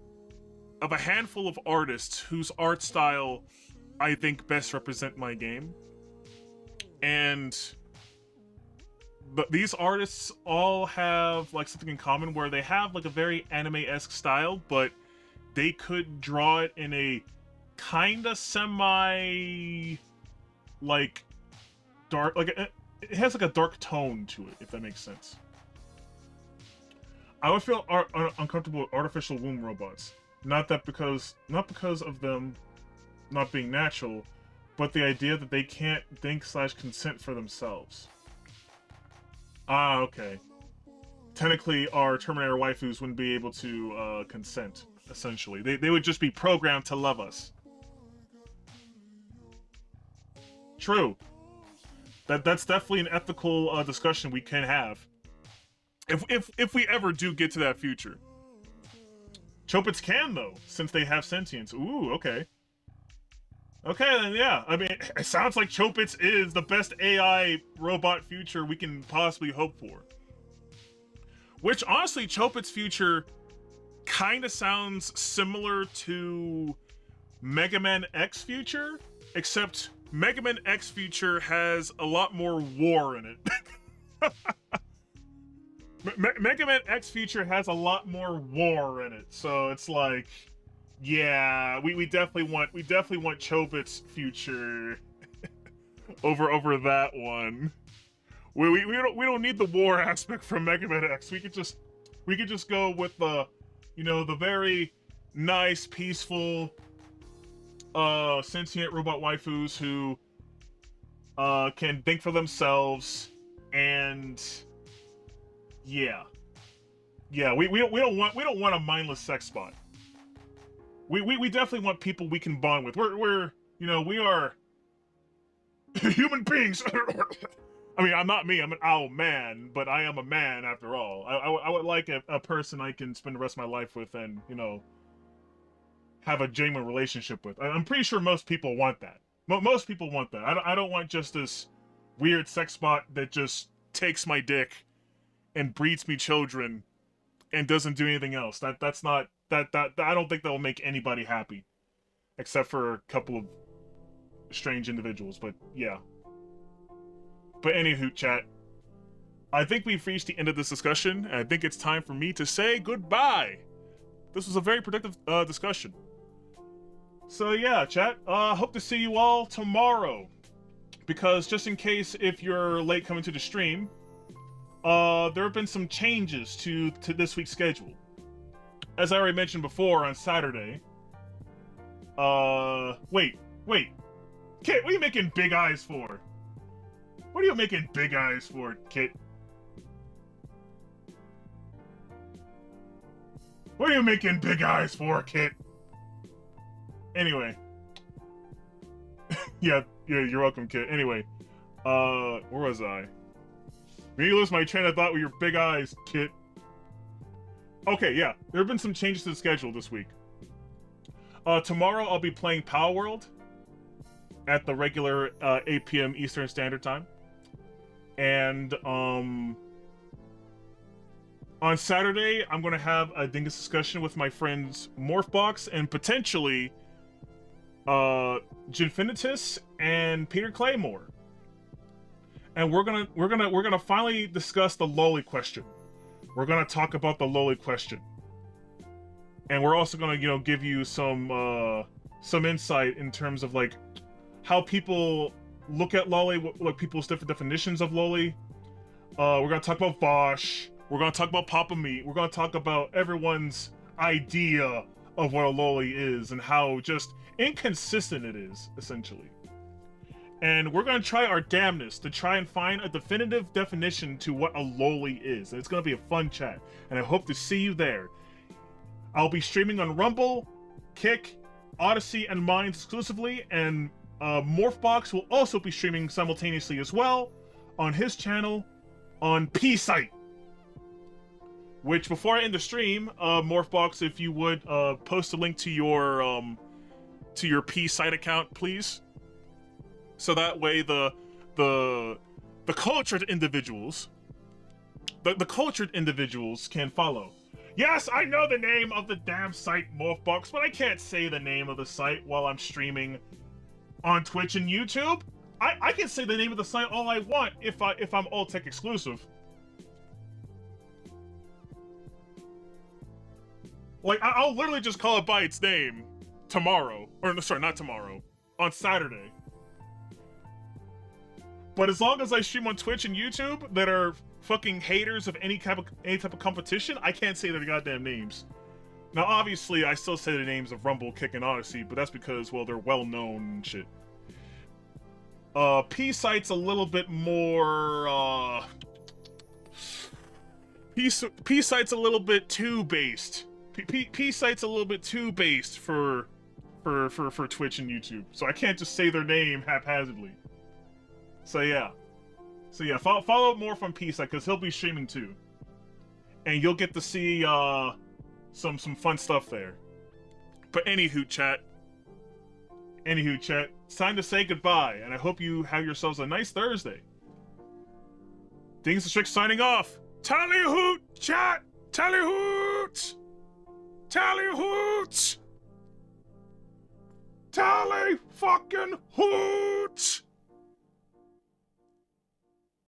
a handful of artists whose art style I think best represent my game. And these artists all have like something in common where they have like a very anime-esque style, but they could draw it in a kinda semi like dark, like it has like a dark tone to it, if that makes sense. I would feel uncomfortable with artificial womb robots. Not because of them not being natural, but the idea that they can't think/consent for themselves. Ah, okay. Technically, our Terminator waifus wouldn't be able to consent, essentially. They would just be programmed to love us. True. That's definitely an ethical discussion we can have. If we ever do get to that future. Chobits can, though, since they have sentience. Ooh, okay. Okay, then yeah. I mean, it sounds like Chobits is the best AI robot future we can possibly hope for. Which, honestly, Chobits' future kind of sounds similar to Mega Man X future, except Mega Man X Future has a lot more war in it. Mega Man X Future has a lot more war in it, so it's like, yeah, we definitely want Chobit's Future over that one. We don't need the war aspect from Mega Man X. We could just go with the, you know, the very nice, peaceful, sentient robot waifus who can think for themselves, and yeah, we don't want a mindless sex bot. We definitely want people we can bond with. We're you know, we are human beings. I mean, I'm not me, I'm an owl man, but I am a man after all. I would like a person I can spend the rest of my life with and, you know, have a genuine relationship with. I'm pretty sure most people want that. Most people want that. I don't want just this weird sex bot that just takes my dick and breeds me children and doesn't do anything else. That's not, I don't think that will make anybody happy. Except for a couple of strange individuals, but yeah. But anywho, chat, I think we've reached the end of this discussion, and I think it's time for me to say goodbye. This was a very productive discussion. So yeah, chat, hope to see you all tomorrow. Because just in case if you're late coming to the stream, there have been some changes to this week's schedule. As I already mentioned before, on Saturday... wait. Kit, what are you making big eyes for? What are you making big eyes for, Kit? What are you making big eyes for, Kit? Anyway. yeah, you're welcome, Kit. Anyway, where was I? Maybe lose my train of thought with your big eyes, Kit. Okay, yeah, there have been some changes to the schedule this week. Tomorrow I'll be playing Power World at the regular 8 p.m. Eastern Standard Time. And on Saturday, I'm going to have a Dingus discussion with my friends Morphbox and potentially Ginfinitus and Peter Claymore. And we're gonna finally discuss the loli question. We're gonna talk about the loli question. And we're also gonna, you know, give you some insight in terms of like how people look at loli, like people's different definitions of loli. We're gonna talk about Vosh. We're gonna talk about Papa Meat. We're gonna talk about everyone's idea of what a loli is and how just inconsistent it is, essentially. And we're gonna try our damnedest to try and find a definitive definition to what a loli is. And it's gonna be a fun chat, and I hope to see you there. I'll be streaming on Rumble, Kick, Odyssey, and Minds exclusively, and Morphbox will also be streaming simultaneously as well on his channel on P-Site. Which, before I end the stream, Morphbox, if you would post a link to your P-Site account, please. So that way the cultured individuals, the cultured individuals can follow. Yes, I know the name of the damn site, Morphbox, but I can't say the name of the site while I'm streaming on Twitch and YouTube. I can say the name of the site all I want if I'm all tech exclusive. Like, I'll literally just call it by its name tomorrow. Or, sorry, not tomorrow. On Saturday. But as long as I stream on Twitch and YouTube that are fucking haters of any type of competition, I can't say their goddamn names. Now, obviously, I still say the names of Rumble, Kick, and Odyssey, but that's because, well, they're well-known and shit. P-Site's a little bit more, P-Site's a little bit too based. P-Site's a little bit too based for Twitch and YouTube, so I can't just say their name haphazardly. So yeah, follow more from P-Site because he'll be streaming too, and you'll get to see some fun stuff there. But anywho, chat, it's time to say goodbye, and I hope you have yourselves a nice Thursday. Dingus Discussions signing off. Tally hoot, chat! Tally hoot! Tally hoot! Tally fucking hoot!